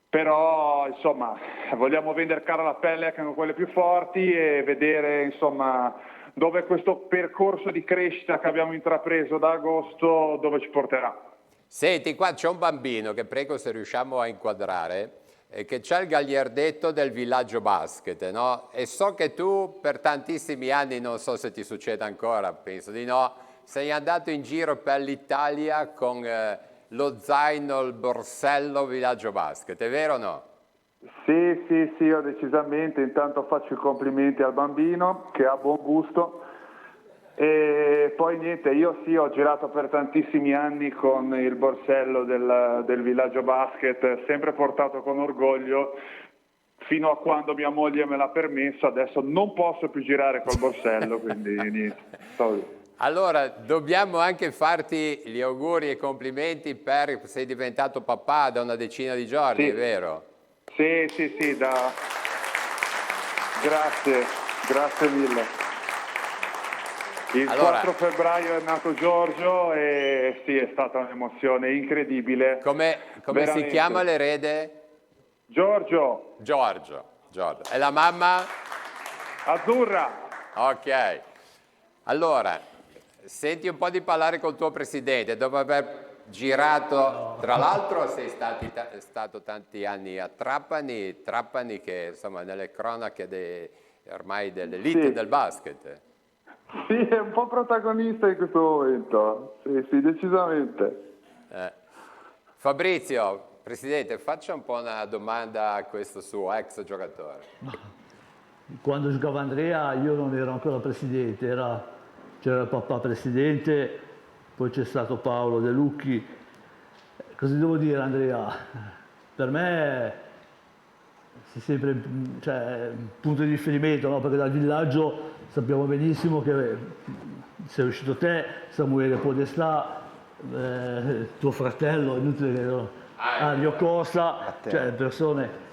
però insomma vogliamo vendere cara la pelle anche con quelle più forti e vedere insomma dove questo percorso di crescita che abbiamo intrapreso da agosto dove ci porterà. Senti, qua c'è un bambino che prego se riusciamo a inquadrare che c'è il gagliardetto del Villaggio Basket, no? E so che tu per tantissimi anni, non so se ti succede ancora, penso di no, sei andato in giro per l'Italia con lo zaino, il borsello Villaggio Basket, è vero o no? Sì, io decisamente, intanto faccio i complimenti al bambino che ha buon gusto e poi niente, io sì ho girato per tantissimi anni con il borsello del Villaggio Basket, sempre portato con orgoglio fino a quando mia moglie me l'ha permesso, adesso non posso più girare col borsello, quindi niente. Allora, dobbiamo anche farti gli auguri e complimenti per sei diventato papà da una decina di giorni, sì. È vero? Sì, grazie mille. Il 4 febbraio è nato Giorgio e sì, è stata un'emozione incredibile. Come si chiama l'erede? Giorgio. E la mamma? Azzurra. Ok. Allora, senti un po' di parlare col tuo presidente, dopo aver girato, tra l'altro sei stato tanti anni a Trapani che insomma nelle cronache ormai dell'elite del basket. Sì, è un po' protagonista in questo momento, sì, decisamente. Fabrizio, presidente, faccia un po' una domanda a questo suo ex giocatore. Quando giocava Andrea io non ero ancora presidente, c'era il papà presidente, poi c'è stato Paolo De Lucchi. Cosa devo dire Andrea? Per me è sempre un punto di riferimento, no? Perché dal villaggio sappiamo benissimo che sei uscito te, Samuele Podestà, tuo fratello, Ario Costa, cioè persone.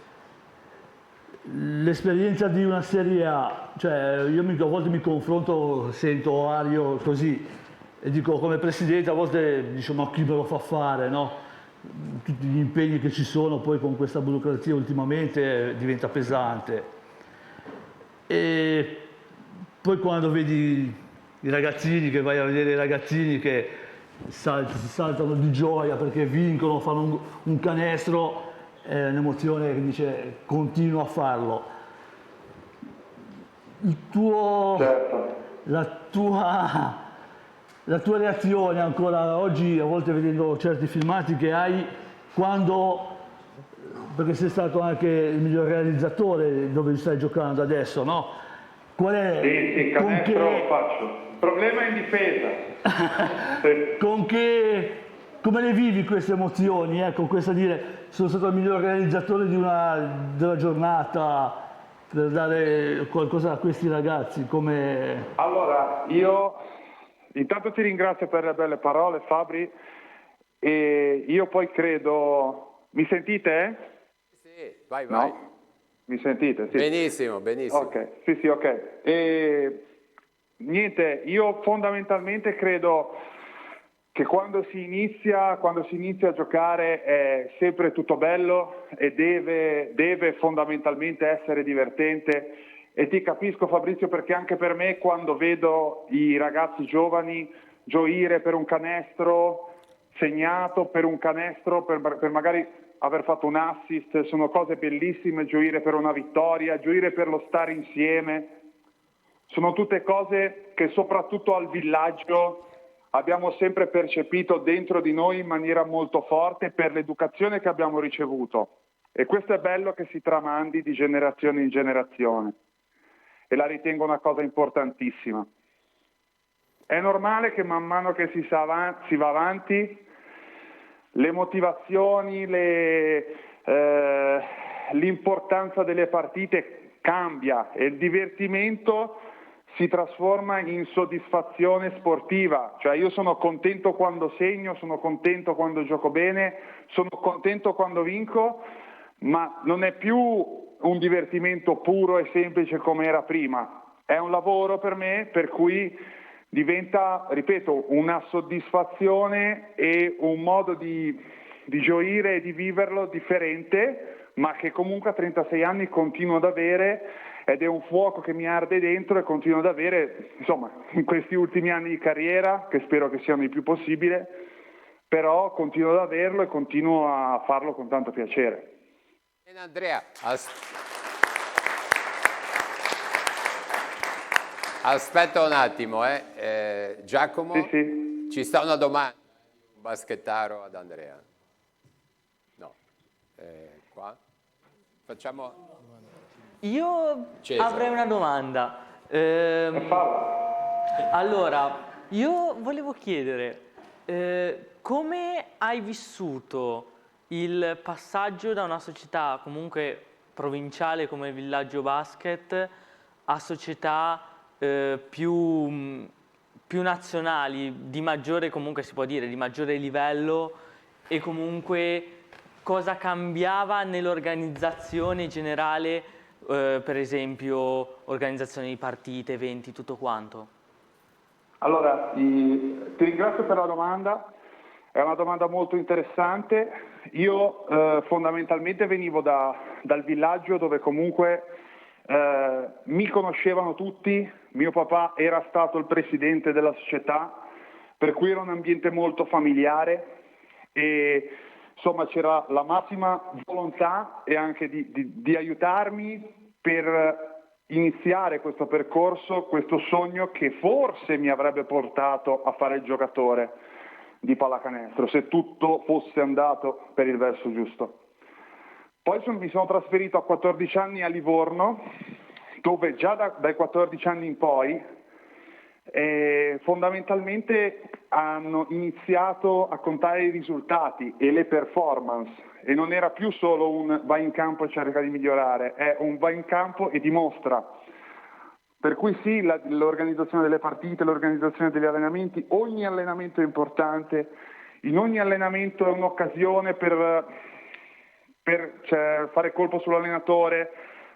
L'esperienza di una Serie A, cioè io a volte mi confronto, sento Ario così e dico come presidente a volte dico ma chi me lo fa fare, no? tutti gli impegni che ci sono poi con questa burocrazia ultimamente diventa pesante. E poi quando vedi i ragazzini, che vai a vedere i ragazzini che si saltano di gioia perché vincono, fanno un canestro, è un'emozione che dice continua a farlo. La tua reazione ancora oggi, a volte vedendo certi filmati che hai, quando, perché sei stato anche il miglior realizzatore dove stai giocando adesso, no? Qual è? Sì, canestro faccio. Il problema è in difesa. Come le vivi queste emozioni? Ecco, questa dire, sono stato il miglior realizzatore della giornata, per dare qualcosa a questi ragazzi, come... Allora, io intanto ti ringrazio per le belle parole, Fabri, e io poi credo... Mi sentite? Sì, vai, vai. No? Mi sentite? Sì. Benissimo, benissimo. Ok, sì, ok. E, niente, io fondamentalmente credo che quando si inizia a giocare è sempre tutto bello e deve fondamentalmente essere divertente. E ti capisco, Fabrizio, perché anche per me, quando vedo i ragazzi giovani gioire per un canestro segnato, per un canestro, per magari aver fatto un assist, sono cose bellissime, gioire per una vittoria, gioire per lo stare insieme, sono tutte cose che soprattutto al villaggio abbiamo sempre percepito dentro di noi in maniera molto forte per l'educazione che abbiamo ricevuto. E questo è bello che si tramandi di generazione in generazione e la ritengo una cosa importantissima. È normale che man mano che si va avanti le motivazioni, l'importanza delle partite cambia e il divertimento si trasforma in soddisfazione sportiva, cioè io sono contento quando segno, sono contento quando gioco bene, sono contento quando vinco, ma non è più un divertimento puro e semplice come era prima, è un lavoro per me per cui diventa, ripeto, una soddisfazione e un modo di gioire e di viverlo differente, ma che comunque a 36 anni continuo ad avere ed è un fuoco che mi arde dentro e continuo ad avere, insomma, in questi ultimi anni di carriera, che spero che siano il più possibile, però continuo ad averlo e continuo a farlo con tanto piacere. Bene, Andrea, aspetta un attimo, Giacomo, sì. Ci sta una domanda, un baschettaro ad Andrea. No, qua? Facciamo... Io Cesare. avrei una domanda. Allora, io volevo chiedere, come hai vissuto il passaggio da una società comunque provinciale come Villaggio Basket a società più nazionali, di maggiore, comunque si può dire, di maggiore livello, e comunque cosa cambiava nell'organizzazione generale, per esempio organizzazione di partite, eventi, tutto quanto? Allora, ti ringrazio per la domanda, è una domanda molto interessante. Io fondamentalmente venivo dal villaggio dove comunque mi conoscevano tutti, mio papà era stato il presidente della società, per cui era un ambiente molto familiare e insomma c'era la massima volontà e anche di aiutarmi per iniziare questo percorso, questo sogno che forse mi avrebbe portato a fare il giocatore di pallacanestro, se tutto fosse andato per il verso giusto. Poi mi sono trasferito a 14 anni a Livorno, dove già dai 14 anni in poi fondamentalmente hanno iniziato a contare i risultati e le performance, e non era più solo un vai in campo e cerca di migliorare, è un vai in campo e dimostra. Per cui sì, l'organizzazione delle partite, l'organizzazione degli allenamenti, ogni allenamento è importante, in ogni allenamento è un'occasione per fare colpo sull'allenatore,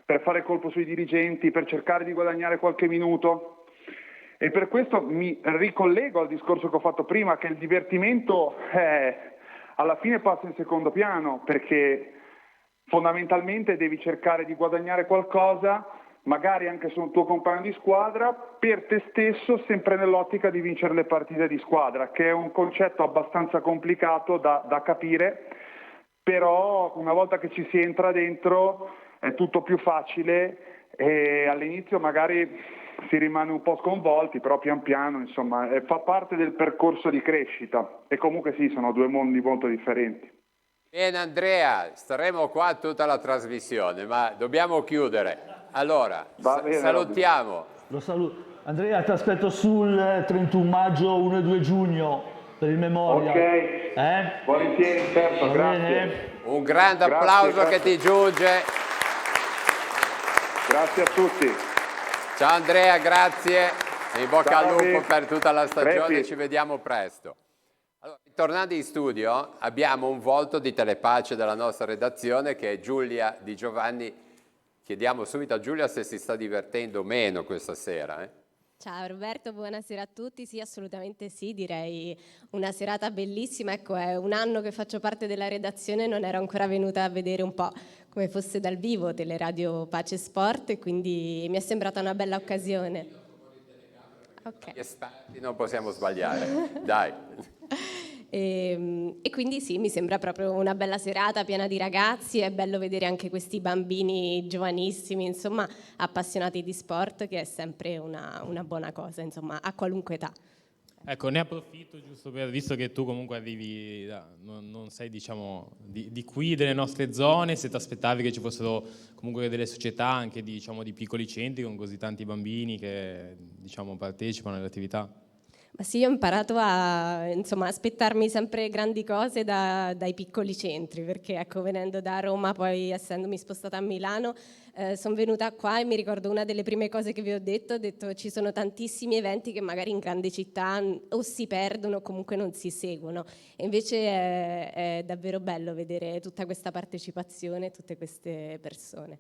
per fare colpo sui dirigenti, per cercare di guadagnare qualche minuto. E per questo mi ricollego al discorso che ho fatto prima, che il divertimento alla fine passa in secondo piano, perché fondamentalmente devi cercare di guadagnare qualcosa, magari anche su un tuo compagno di squadra, per te stesso, sempre nell'ottica di vincere le partite di squadra, che è un concetto abbastanza complicato da capire, però una volta che ci si entra dentro è tutto più facile e all'inizio magari si rimane un po' sconvolti, però pian piano, insomma, fa parte del percorso di crescita e comunque sì, sono due mondi molto differenti. Bene Andrea, staremo qua tutta la trasmissione, ma dobbiamo chiudere. Allora, salutiamo. Lo saluto. Andrea, ti aspetto sul 31 maggio, 1 e 2 giugno per il Memorial. Ok, volentieri, certo, grazie. Un grande applauso che ti giunge. Grazie a tutti. Ciao Andrea, grazie. In bocca al lupo David. per tutta la stagione, Crepi. ci vediamo presto. Allora, tornando in studio, abbiamo un volto di telepace della nostra redazione che è Giulia Di Giovanni. Chiediamo subito a Giulia se si sta divertendo o meno questa sera. Ciao Roberto, buonasera a tutti. Sì, assolutamente sì, direi una serata bellissima. Ecco, è un anno che faccio parte della redazione, non ero ancora venuta a vedere un po' come fosse dal vivo Teleradio Pace Sport e quindi mi è sembrata una bella occasione. Ok. Gli esperti non possiamo sbagliare, dai. E quindi sì, mi sembra proprio una bella serata piena di ragazzi, è bello vedere anche questi bambini giovanissimi, insomma, appassionati di sport, che è sempre una buona cosa, insomma, a qualunque età. Ecco, ne approfitto giusto visto che tu comunque arrivi, non sei diciamo di qui, delle nostre zone, se ti aspettavi che ci fossero comunque delle società anche di piccoli centri con così tanti bambini che partecipano alle attività. Ma sì, io ho imparato a aspettarmi sempre grandi cose dai piccoli centri, perché ecco, venendo da Roma, poi essendomi spostata a Milano, sono venuta qua e mi ricordo una delle prime cose che vi ho detto ci sono tantissimi eventi che magari in grandi città o si perdono o comunque non si seguono. E invece è davvero bello vedere tutta questa partecipazione, tutte queste persone.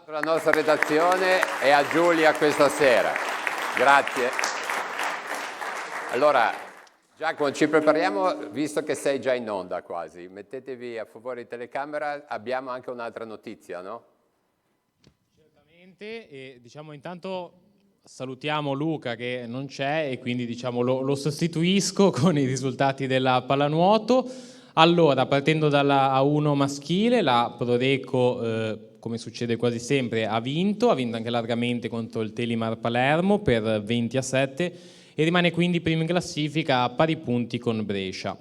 La nostra redazione e a Giulia questa sera. Grazie. Allora, Giacomo, ci prepariamo, visto che sei già in onda quasi, mettetevi a favore di telecamera, abbiamo anche un'altra notizia, no? Certamente, e intanto salutiamo Luca che non c'è e quindi lo sostituisco con i risultati della pallanuoto. Allora, partendo dalla A1 maschile, la Prodeco, come succede quasi sempre, ha vinto anche largamente contro il Telimar Palermo per 20-7, e rimane quindi primo in classifica a pari punti con Brescia.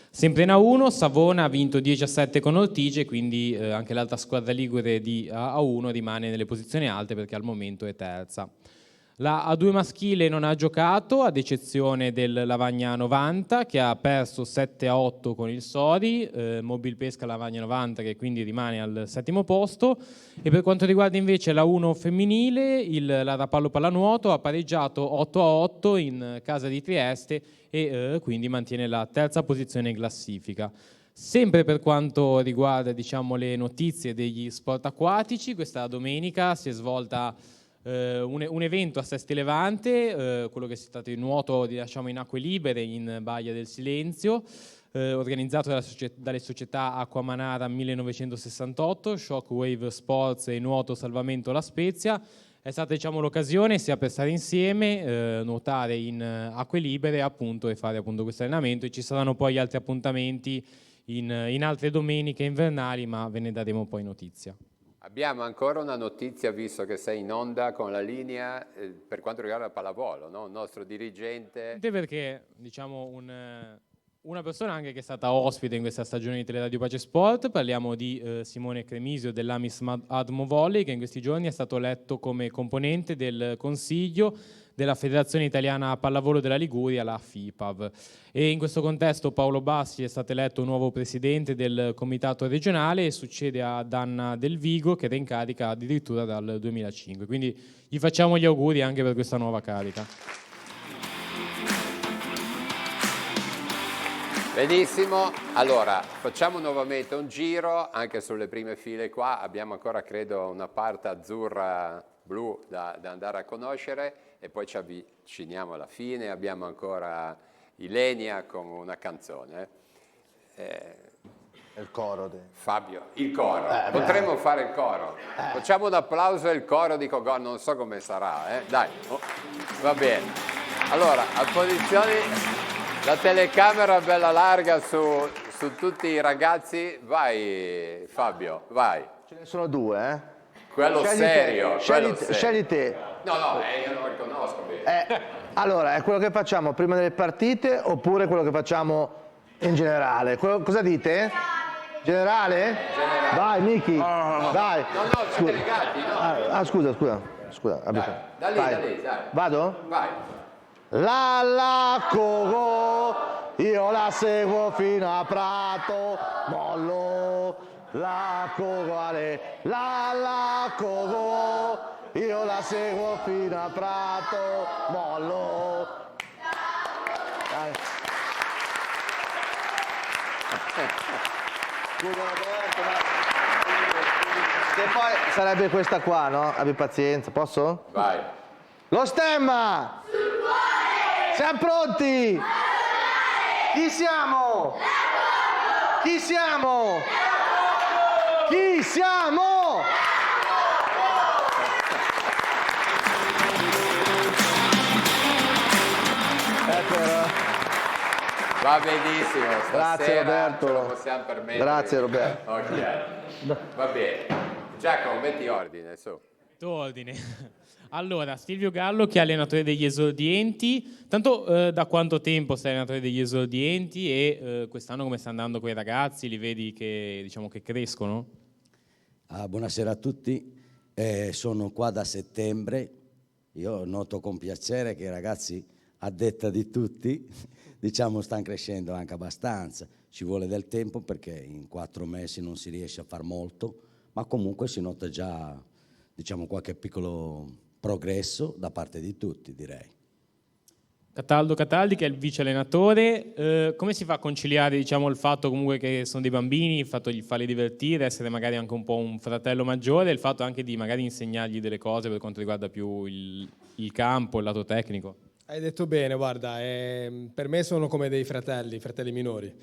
Sempre in A1, Savona ha vinto 10-7 con Ortigia, quindi anche l'altra squadra ligure di A1 rimane nelle posizioni alte perché al momento è terza. La A2 maschile non ha giocato, ad eccezione del Lavagna 90 che ha perso 7-8 con il Sori, Mobil Pesca Lavagna 90 che quindi rimane al settimo posto, e per quanto riguarda invece la 1 femminile, la Rapallo Pallanuoto ha pareggiato 8-8 in casa di Trieste e quindi mantiene la terza posizione in classifica. Sempre per quanto riguarda le notizie degli sport acquatici, questa domenica si è svolta un evento a Sesti Levante, quello che è stato il nuoto in acque libere in Baia del Silenzio, organizzato dalle società Acquamanara 1968, Shockwave Sports e Nuoto Salvamento La Spezia. È stata l'occasione sia per stare insieme, nuotare in acque libere e fare questo allenamento, e ci saranno poi altri appuntamenti in altre domeniche invernali, ma ve ne daremo poi notizia. Abbiamo ancora una notizia, visto che sei in onda con la linea, per quanto riguarda il pallavolo, no? Il nostro dirigente... Perché una persona anche che è stata ospite in questa stagione di Teleradio Pace Sport, parliamo di Simone Cremisio dell'Amis Admo Volley, che in questi giorni è stato eletto come componente del consiglio della Federazione Italiana Pallavolo della Liguria, la FIPAV. E in questo contesto Paolo Bassi è stato eletto nuovo presidente del comitato regionale e succede ad Anna Del Vigo, che era in carica addirittura dal 2005. Quindi gli facciamo gli auguri anche per questa nuova carica. Benissimo, allora facciamo nuovamente un giro anche sulle prime file qua, abbiamo ancora credo una parte azzurra blu da andare a conoscere e poi ci avviciniamo alla fine, abbiamo ancora Ilenia con una canzone. Il coro. Fabio, il coro. Potremmo fare il coro. Facciamo un applauso al coro di Cogorno, non so come sarà, Dai, va bene. Allora, a posizioni, la telecamera bella larga su tutti i ragazzi. Vai Fabio, vai. Ce ne sono due, Quello serio. Scegli te. No, io non lo riconosco bene. Allora, è quello che facciamo prima delle partite oppure quello che facciamo in generale? Cosa dite? Generale? Vai, Miki. Dai. No, siete legati, no? Scusa. Da lì, dai. Vado? Vai. La Cogo, io la seguo fino a Prato, mollo. La Cogo, la Cogo, io la seguo fino a Prato, mollo. Dai. Che poi sarebbe questa qua, no? Abbi pazienza, posso? Vai. Lo stemma! Siamo pronti? Chi siamo? Chi siamo? Chi siamo? Va benissimo, stasera Grazie, Roberto. ce lo possiamo permettere. Grazie, Roberto. Ok, va bene. Giacomo, metti ordine, su. Metto ordine. Allora, Silvio Gallo che è allenatore degli esordienti. Tanto da quanto tempo sei allenatore degli esordienti e quest'anno come sta andando con i ragazzi? Li vedi che, diciamo, che crescono? Buonasera a tutti, sono qua da settembre. Io noto con piacere che i ragazzi, a detta di tutti, diciamo stanno crescendo anche abbastanza. Ci vuole del tempo perché in 4 mesi non si riesce a far molto, ma comunque si nota già, diciamo, qualche piccolo progresso da parte di tutti, direi. Cataldo Cataldi che è il vice allenatore, come si fa a conciliare, diciamo, il fatto comunque che sono dei bambini, il fatto di farli divertire, essere magari anche un po' un fratello maggiore, e il fatto anche di magari insegnargli delle cose per quanto riguarda più il campo, il lato tecnico? Hai detto bene, guarda, per me sono come dei fratelli minori.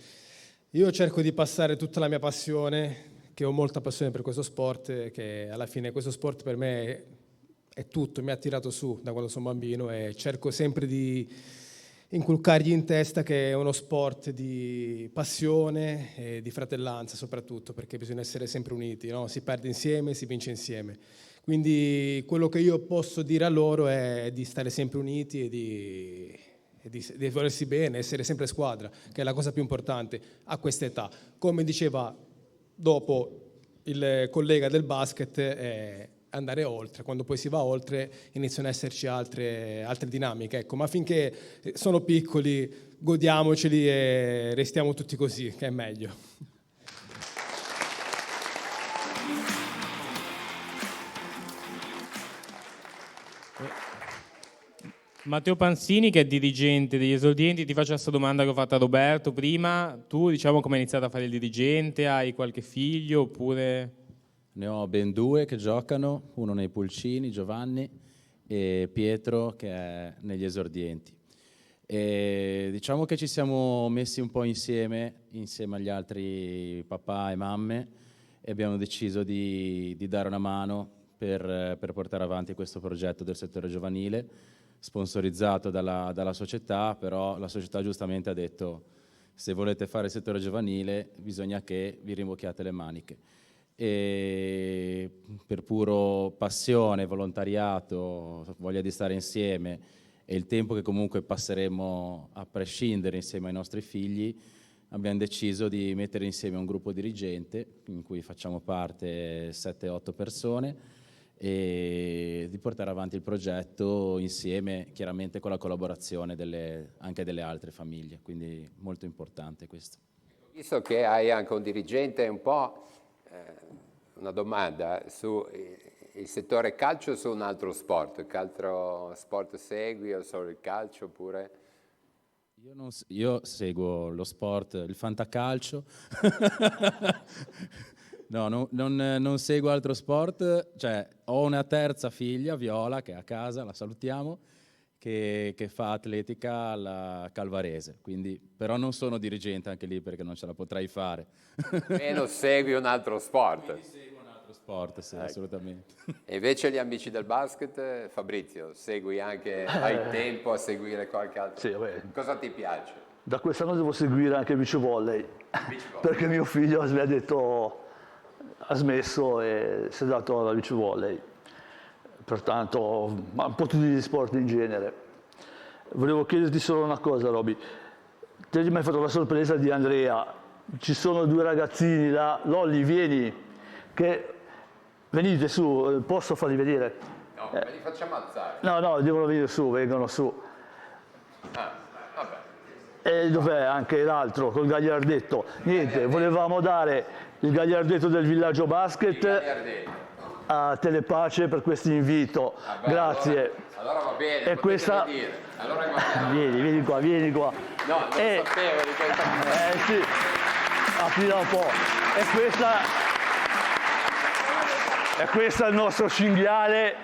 Io cerco di passare tutta la mia passione, che ho molta passione per questo sport, che alla fine questo sport per me è tutto, mi ha tirato su da quando sono bambino e cerco sempre di inculcargli in testa che è uno sport di passione e di fratellanza soprattutto, perché bisogna essere sempre uniti, no? Si perde insieme, si vince insieme. Quindi quello che io posso dire a loro è di stare sempre uniti e di volersi bene, essere sempre squadra, che è la cosa più importante a questa età. Come diceva dopo il collega del basket, andare oltre. Quando poi si va oltre iniziano ad esserci altre dinamiche. Ecco, ma finché sono piccoli godiamoceli e restiamo tutti così, che è meglio. Matteo Panzini che è dirigente degli esordienti, ti faccio questa domanda che ho fatto a Roberto prima. Tu, diciamo, come hai iniziato a fare il dirigente? Hai qualche figlio oppure... Ne ho ben 2 che giocano, uno nei Pulcini, Giovanni, e Pietro che è negli esordienti. E diciamo che ci siamo messi un po' insieme agli altri papà e mamme e abbiamo deciso di dare una mano per portare avanti questo progetto del settore giovanile, sponsorizzato dalla società, però la società giustamente ha detto se volete fare il settore giovanile bisogna che vi rimboccate le maniche. E per puro passione, volontariato, voglia di stare insieme e il tempo che comunque passeremo a prescindere insieme ai nostri figli, abbiamo deciso di mettere insieme un gruppo dirigente in cui facciamo parte 7-8 persone e di portare avanti il progetto insieme, chiaramente con la collaborazione anche delle altre famiglie, quindi molto importante questo. Visto che hai anche un dirigente, un po' una domanda su il settore calcio o su un altro sport? Che altro sport segui o solo il calcio oppure? Io seguo lo sport, il fantacalcio. No, non seguo altro sport, cioè ho una terza figlia, Viola, che è a casa, la salutiamo, che fa atletica alla Calvarese, quindi, però non sono dirigente anche lì perché non ce la potrei fare. Meno segui un altro sport. Sport, sì, assolutamente. E invece gli amici del basket, Fabrizio, segui anche, hai tempo a seguire qualche altro? Sì, vabbè. Cosa ti piace? Da quest'anno devo seguire anche beach volley, perché mio figlio ha smesso e si è dato alla beach volley. Pertanto, ma un po' tutti gli sport in genere. Volevo chiederti solo una cosa, Roby. Te mi hai fatto la sorpresa di Andrea. Ci sono 2 ragazzini là. Lolli, vieni. Venite su, posso farli vedere? No, me li facciamo alzare. No, devono venire su, vengono su. Vabbè. E dov'è anche l'altro col gagliardetto? Niente, volevamo dare il gagliardetto del Villaggio Basket a Telepace per questo invito. Grazie. Allora va bene, e questa... dire. Allora vieni qua. No, non sapevo di questa. Sì, aprila un po'. E questo è il nostro cinghiale.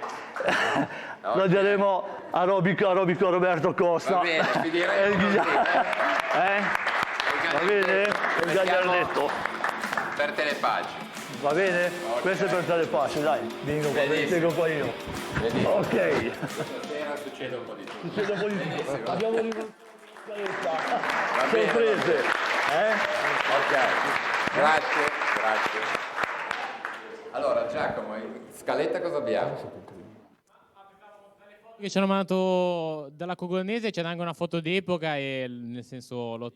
Lo daremo a Roberto Costa. Va bene, finiremo così. Va bene? Il gagliardetto. Per Telepace. Va bene? Okay. Questo è per Telepace, dai. Vengo qua io. Benissimo. Ok. Stasera succede un po' di tutto. Succede un po' di tutto. Abbiamo sorprese. Ok. Grazie. Allora Giacomo, in scaletta cosa abbiamo? Che ci hanno mandato dalla Cogornese, c'è anche una foto d'epoca e nel senso...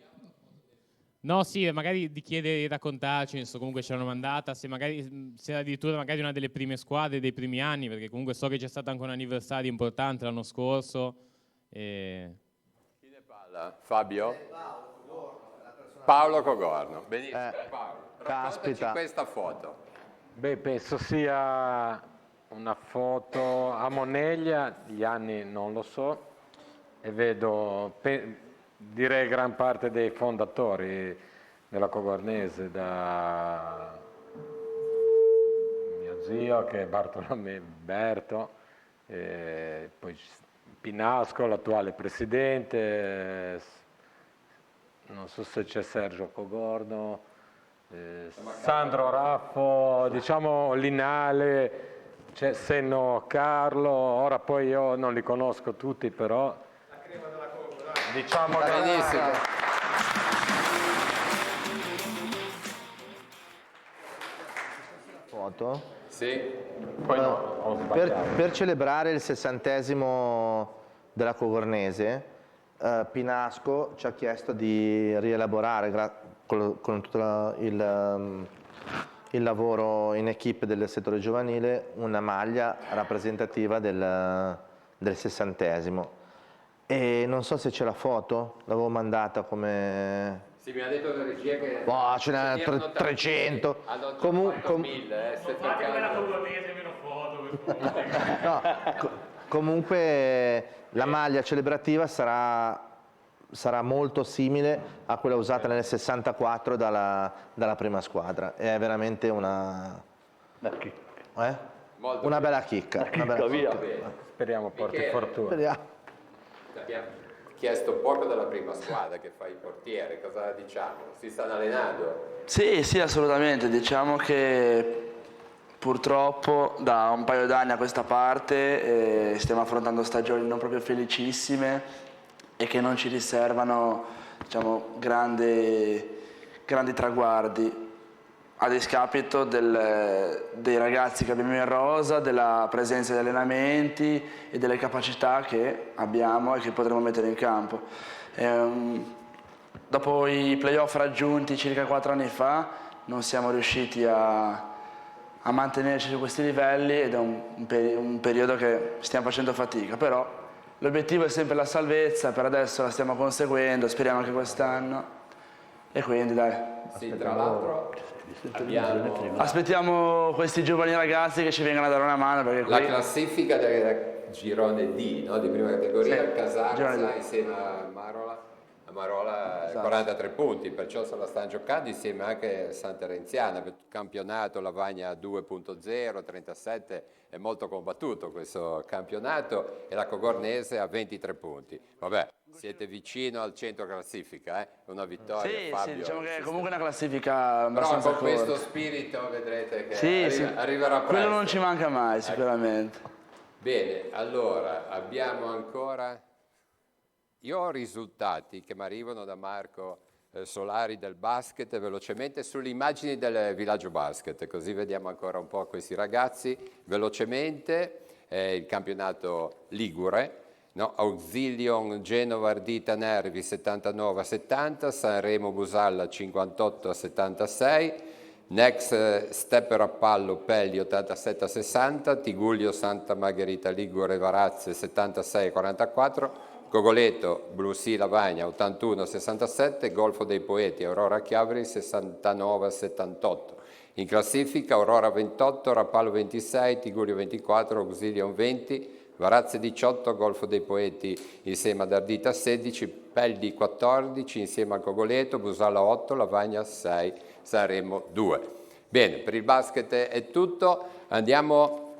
No, sì, magari di chiedere di raccontarci, comunque ce l'hanno mandata, se addirittura magari una delle prime squadre dei primi anni, perché comunque so che c'è stato anche un anniversario importante l'anno scorso. Chi ne parla? Fabio? Paolo Cogorno. Benissimo, Paolo. Raccontaci questa foto. Beh, penso sia una foto a Moneglia, gli anni non lo so, e vedo... direi gran parte dei fondatori della Cogornese, da mio zio che è Bartolomeo Berto, poi Pinasco, l'attuale presidente, non so se c'è Sergio Cogorno, Sandro Raffo, diciamo Linale, c'è Senno Carlo, ora poi io non li conosco tutti però... Diciamo benissimo. Foto? Sì. Poi ho sbagliato. Per celebrare il 60° della Cogornese, Pinasco ci ha chiesto di rielaborare con tutto il lavoro in equipe del settore giovanile una maglia rappresentativa del 60°. E non so se c'è la foto, l'avevo mandata come... Sì, mi ha detto la regia che... ce n'erano 300. Comunque la maglia celebrativa sarà molto simile a quella usata nel 64 dalla prima squadra. È veramente una bella chicca. Speriamo porti fortuna. Speriamo. Abbiamo chiesto poco dalla prima squadra che fa il portiere, cosa diciamo? Si stanno allenando? Sì, assolutamente. Diciamo che purtroppo da un paio d'anni a questa parte stiamo affrontando stagioni non proprio felicissime e che non ci riservano, diciamo, grandi traguardi, a discapito dei ragazzi che abbiamo in rosa, della presenza degli allenamenti e delle capacità che abbiamo e che potremo mettere in campo. Dopo i playoff raggiunti circa 4 anni fa non siamo riusciti a mantenerci su questi livelli ed è un periodo che stiamo facendo fatica, però l'obiettivo è sempre la salvezza, per adesso la stiamo conseguendo, speriamo anche quest'anno e quindi dai. Sì, tra l'altro aspettiamo questi giovani ragazzi che ci vengano a dare una mano perché la classifica del girone D, no? Di prima categoria, sì, Casarza insieme a Marola Marola 43 punti, perciò se la stanno giocando insieme anche a Santa Renziana, per il campionato Lavagna 2.0, 37, è molto combattuto questo campionato e la Cogornese a 23 punti. Vabbè, siete vicino al centro classifica, una vittoria. Sì, Fabio, sì, diciamo che è comunque una classifica abbastanza però con questo corta. spirito vedrete che Quello arriverà presto. non ci manca mai, sicuramente. Bene, allora abbiamo ancora... Io ho risultati che mi arrivano da Marco Solari del basket velocemente sulle immagini del Villaggio Basket, così vediamo ancora un po' questi ragazzi velocemente. Il campionato Ligure, no? Auxilion Genova Ardita Nervi 79-70, Sanremo Busalla 58-76, Next Stepper Appallo Pelli 87-60, Tigullio Santa Margherita Ligure Varazze 76-44, Cogoleto Blusì Lavagna 81-67, Golfo dei Poeti Aurora Chiaveri 69-78. In classifica Aurora 28, Rapallo 26, Tigullio 24, Auxilion 20, Varazze 18, Golfo dei Poeti insieme ad Ardita 16, Pelli 14 insieme a Cogoleto, Busalla 8, Lavagna 6, Sanremo 2. Bene, per il basket è tutto, andiamo,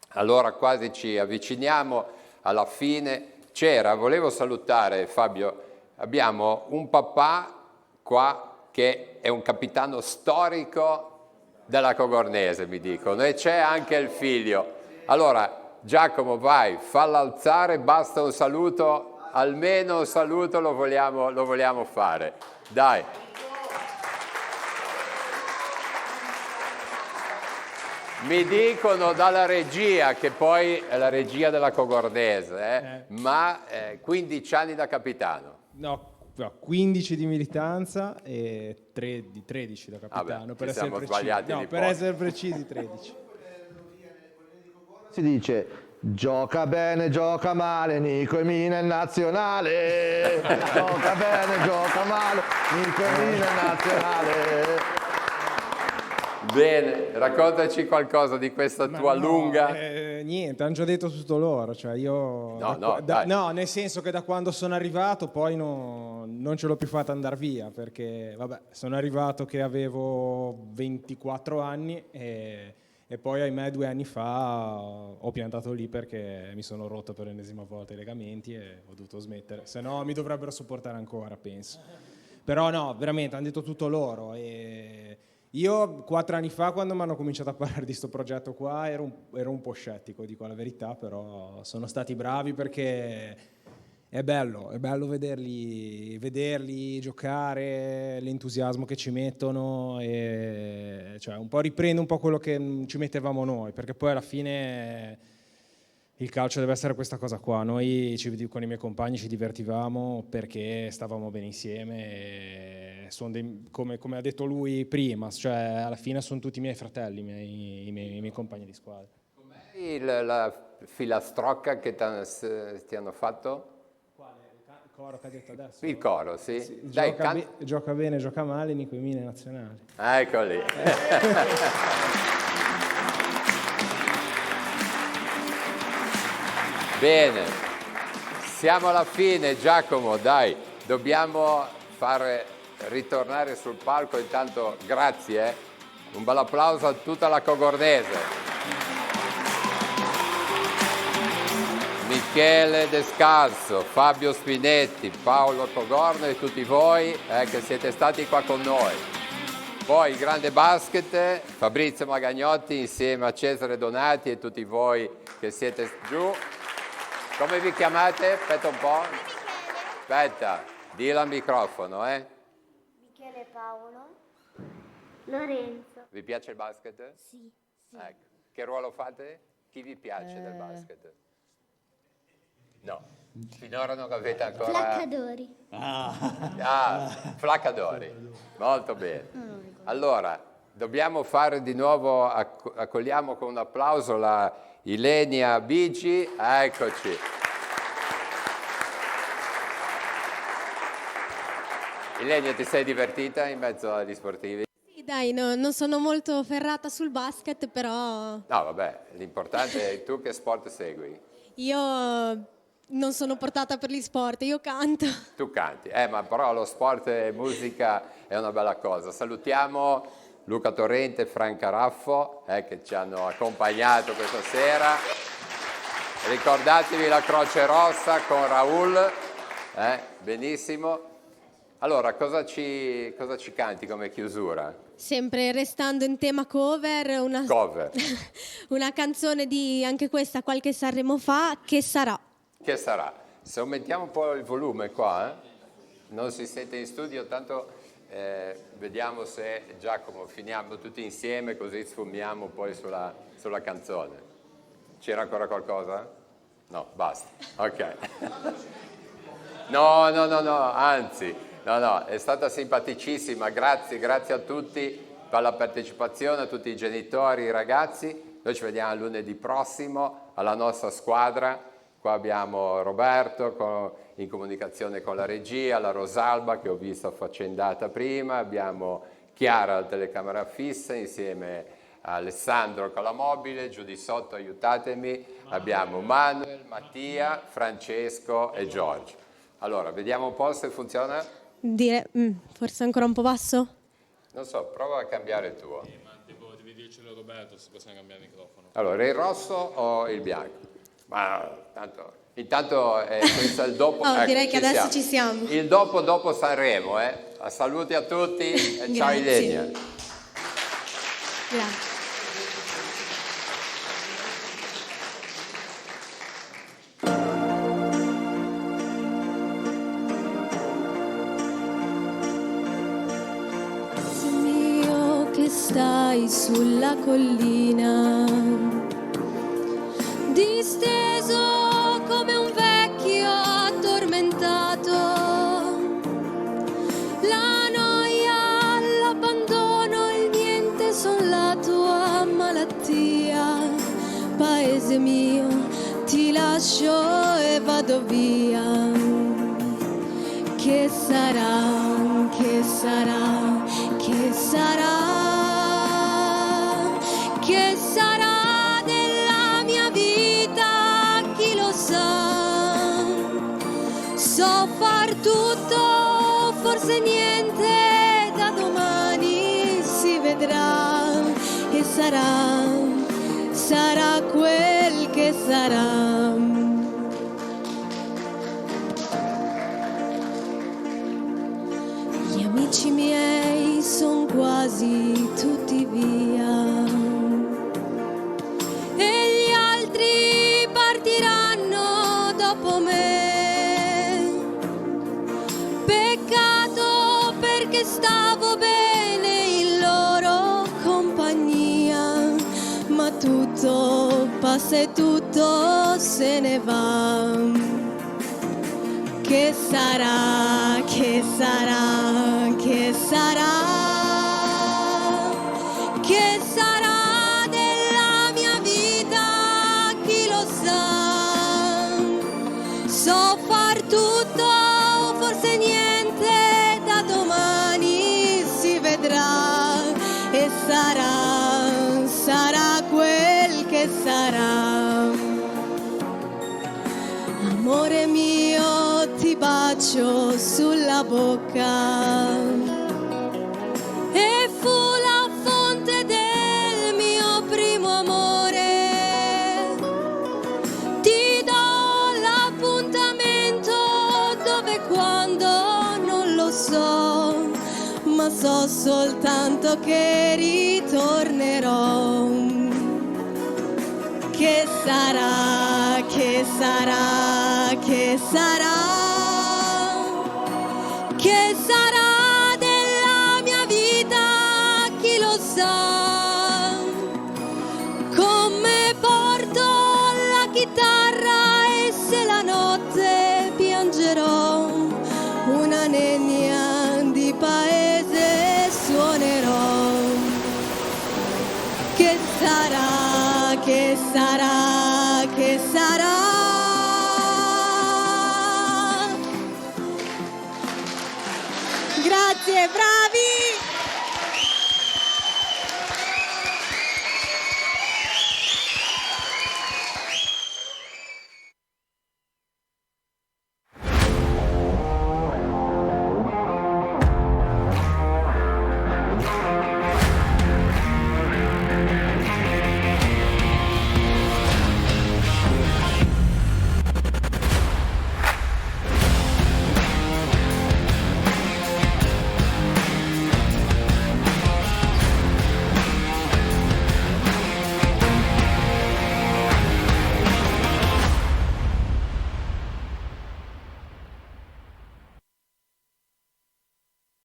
allora quasi ci avviciniamo alla fine. Volevo salutare Fabio, abbiamo un papà qua che è un capitano storico della Cogornese, mi dicono, e c'è anche il figlio. Allora, Giacomo, vai, falla alzare, basta un saluto, almeno un saluto lo vogliamo fare. Dai. Mi dicono dalla regia, che poi è la regia della Cogornese, ma 15 anni da capitano. No, 15 di militanza e 13 da capitano. Vabbè, ci siamo sbagliati di per poco. essere precisi 13. Si dice gioca bene, gioca male, Nico Emina è nazionale. Gioca bene, gioca male, Nico Emina è nazionale. Bene, raccontaci qualcosa di questa tua lunga... Niente, hanno già detto tutto loro. Cioè io, no, nel senso che da quando sono arrivato poi non ce l'ho più fatta andare via, perché vabbè, sono arrivato che avevo 24 anni e poi ahimè 2 anni fa ho piantato lì perché mi sono rotto per l'ennesima volta i legamenti e ho dovuto smettere, se no mi dovrebbero sopportare ancora, penso. Però no, veramente, hanno detto tutto loro. E io 4 anni fa, quando mi hanno cominciato a parlare di questo progetto qua, ero un po' scettico, dico la verità, però sono stati bravi perché è bello vederli giocare, l'entusiasmo che ci mettono, e cioè un po' riprende un po' quello che ci mettevamo noi, perché poi alla fine il calcio deve essere questa cosa qua. Noi con i miei compagni ci divertivamo perché stavamo bene insieme e come ha detto lui prima, cioè alla fine sono tutti i miei fratelli, i miei compagni di squadra. La filastrocca che ti hanno fatto? Il coro che ha detto adesso? Il coro, sì. Sì, Dai, gioca bene, gioca male, Nico Emina è nazionale. Ecco lì. Bene, siamo alla fine, Giacomo, dai, dobbiamo far ritornare sul palco, intanto grazie, un bel applauso a tutta la Cogornese. Michele Descalzo, Fabio Spinetti, Paolo Cogorno e tutti voi che siete stati qua con noi. Poi il grande basket, Fabrizio Magagnotti insieme a Cesare Donati e tutti voi che siete giù. Come vi chiamate? Aspetta un po'. Aspetta, dillo al microfono, Michele Paolo. Lorenzo. Vi piace il basket? Sì. Ecco. Che ruolo fate? Chi vi piace del basket? No, finora non avete ancora... Flaccadori. Flaccadori. Molto bene. Allora, dobbiamo fare di nuovo, accogliamo con un applauso la Ilenia Bigi, eccoci. Ilenia, ti sei divertita in mezzo agli sportivi? Sì, dai, non sono molto ferrata sul basket, però No, vabbè, l'importante è tu che sport segui. io non sono portata per gli sport, io canto. Tu canti, ma però lo sport e musica è una bella cosa. Salutiamo Luca Torrente e Franca Raffo che ci hanno accompagnato questa sera. Ricordatevi la Croce Rossa con Raul, benissimo. Allora, cosa ci canti come chiusura? Sempre restando in tema cover, Cover. una canzone di anche questa qualche Sanremo fa, Che sarà. Che sarà? Se aumentiamo un po' il volume qua, non si sente in studio, tanto vediamo se Giacomo finiamo tutti insieme così sfumiamo poi sulla canzone. C'era ancora qualcosa? No, basta. Ok. No, anzi. No, è stata simpaticissima, grazie a tutti per la partecipazione, a tutti i genitori, i ragazzi. Noi ci vediamo lunedì prossimo alla nostra squadra. Qua abbiamo Roberto in comunicazione con la regia, la Rosalba che ho visto affaccendata prima, abbiamo Chiara alla telecamera fissa insieme a Alessandro con la mobile, giù di sotto aiutatemi, abbiamo Manuel, Mattia, Francesco e Giorgio. Allora, vediamo un po' se funziona. Forse ancora un po' basso? Non so, prova a cambiare il tuo. Ma devi dircelo Roberto se possiamo cambiare il microfono. Allora, il rosso o il bianco? Ma intanto questo è il dopo. Direi che adesso ci siamo. Il dopo Sanremo, Saluti a tutti e ciao Ilenia. Grazie. Stai sulla collina, disteso come un vecchio addormentato. La noia, l'abbandono, il niente son la tua malattia. Paese mio, ti lascio e vado via. Che sarà, che sarà, che sarà? Che sarà della mia vita, chi lo sa? So far tutto, forse niente, da domani si vedrà. E sarà quel che sarà. Gli amici miei son quasi tutti via. Dopo me, peccato perché stavo bene in loro compagnia, ma tutto passa e tutto se ne va. Che sarà, che sarà, che sarà, che sarà della mia vita, chi lo sa? So far tutto, forse niente, da domani si vedrà. E sarà quel che sarà. Amore mio, ti bacio sulla bocca. E fu la fonte del mio primo amore. Quando non lo so, ma so soltanto che ritornerò. Che sarà, che sarà, che sarà, che sarà della mia vita, chi lo sa? Come porto la chitarra e se la notte piangerò, una nenia di paese suonerò. Che sarà, che sarà, che sarà? Grazie, bravo!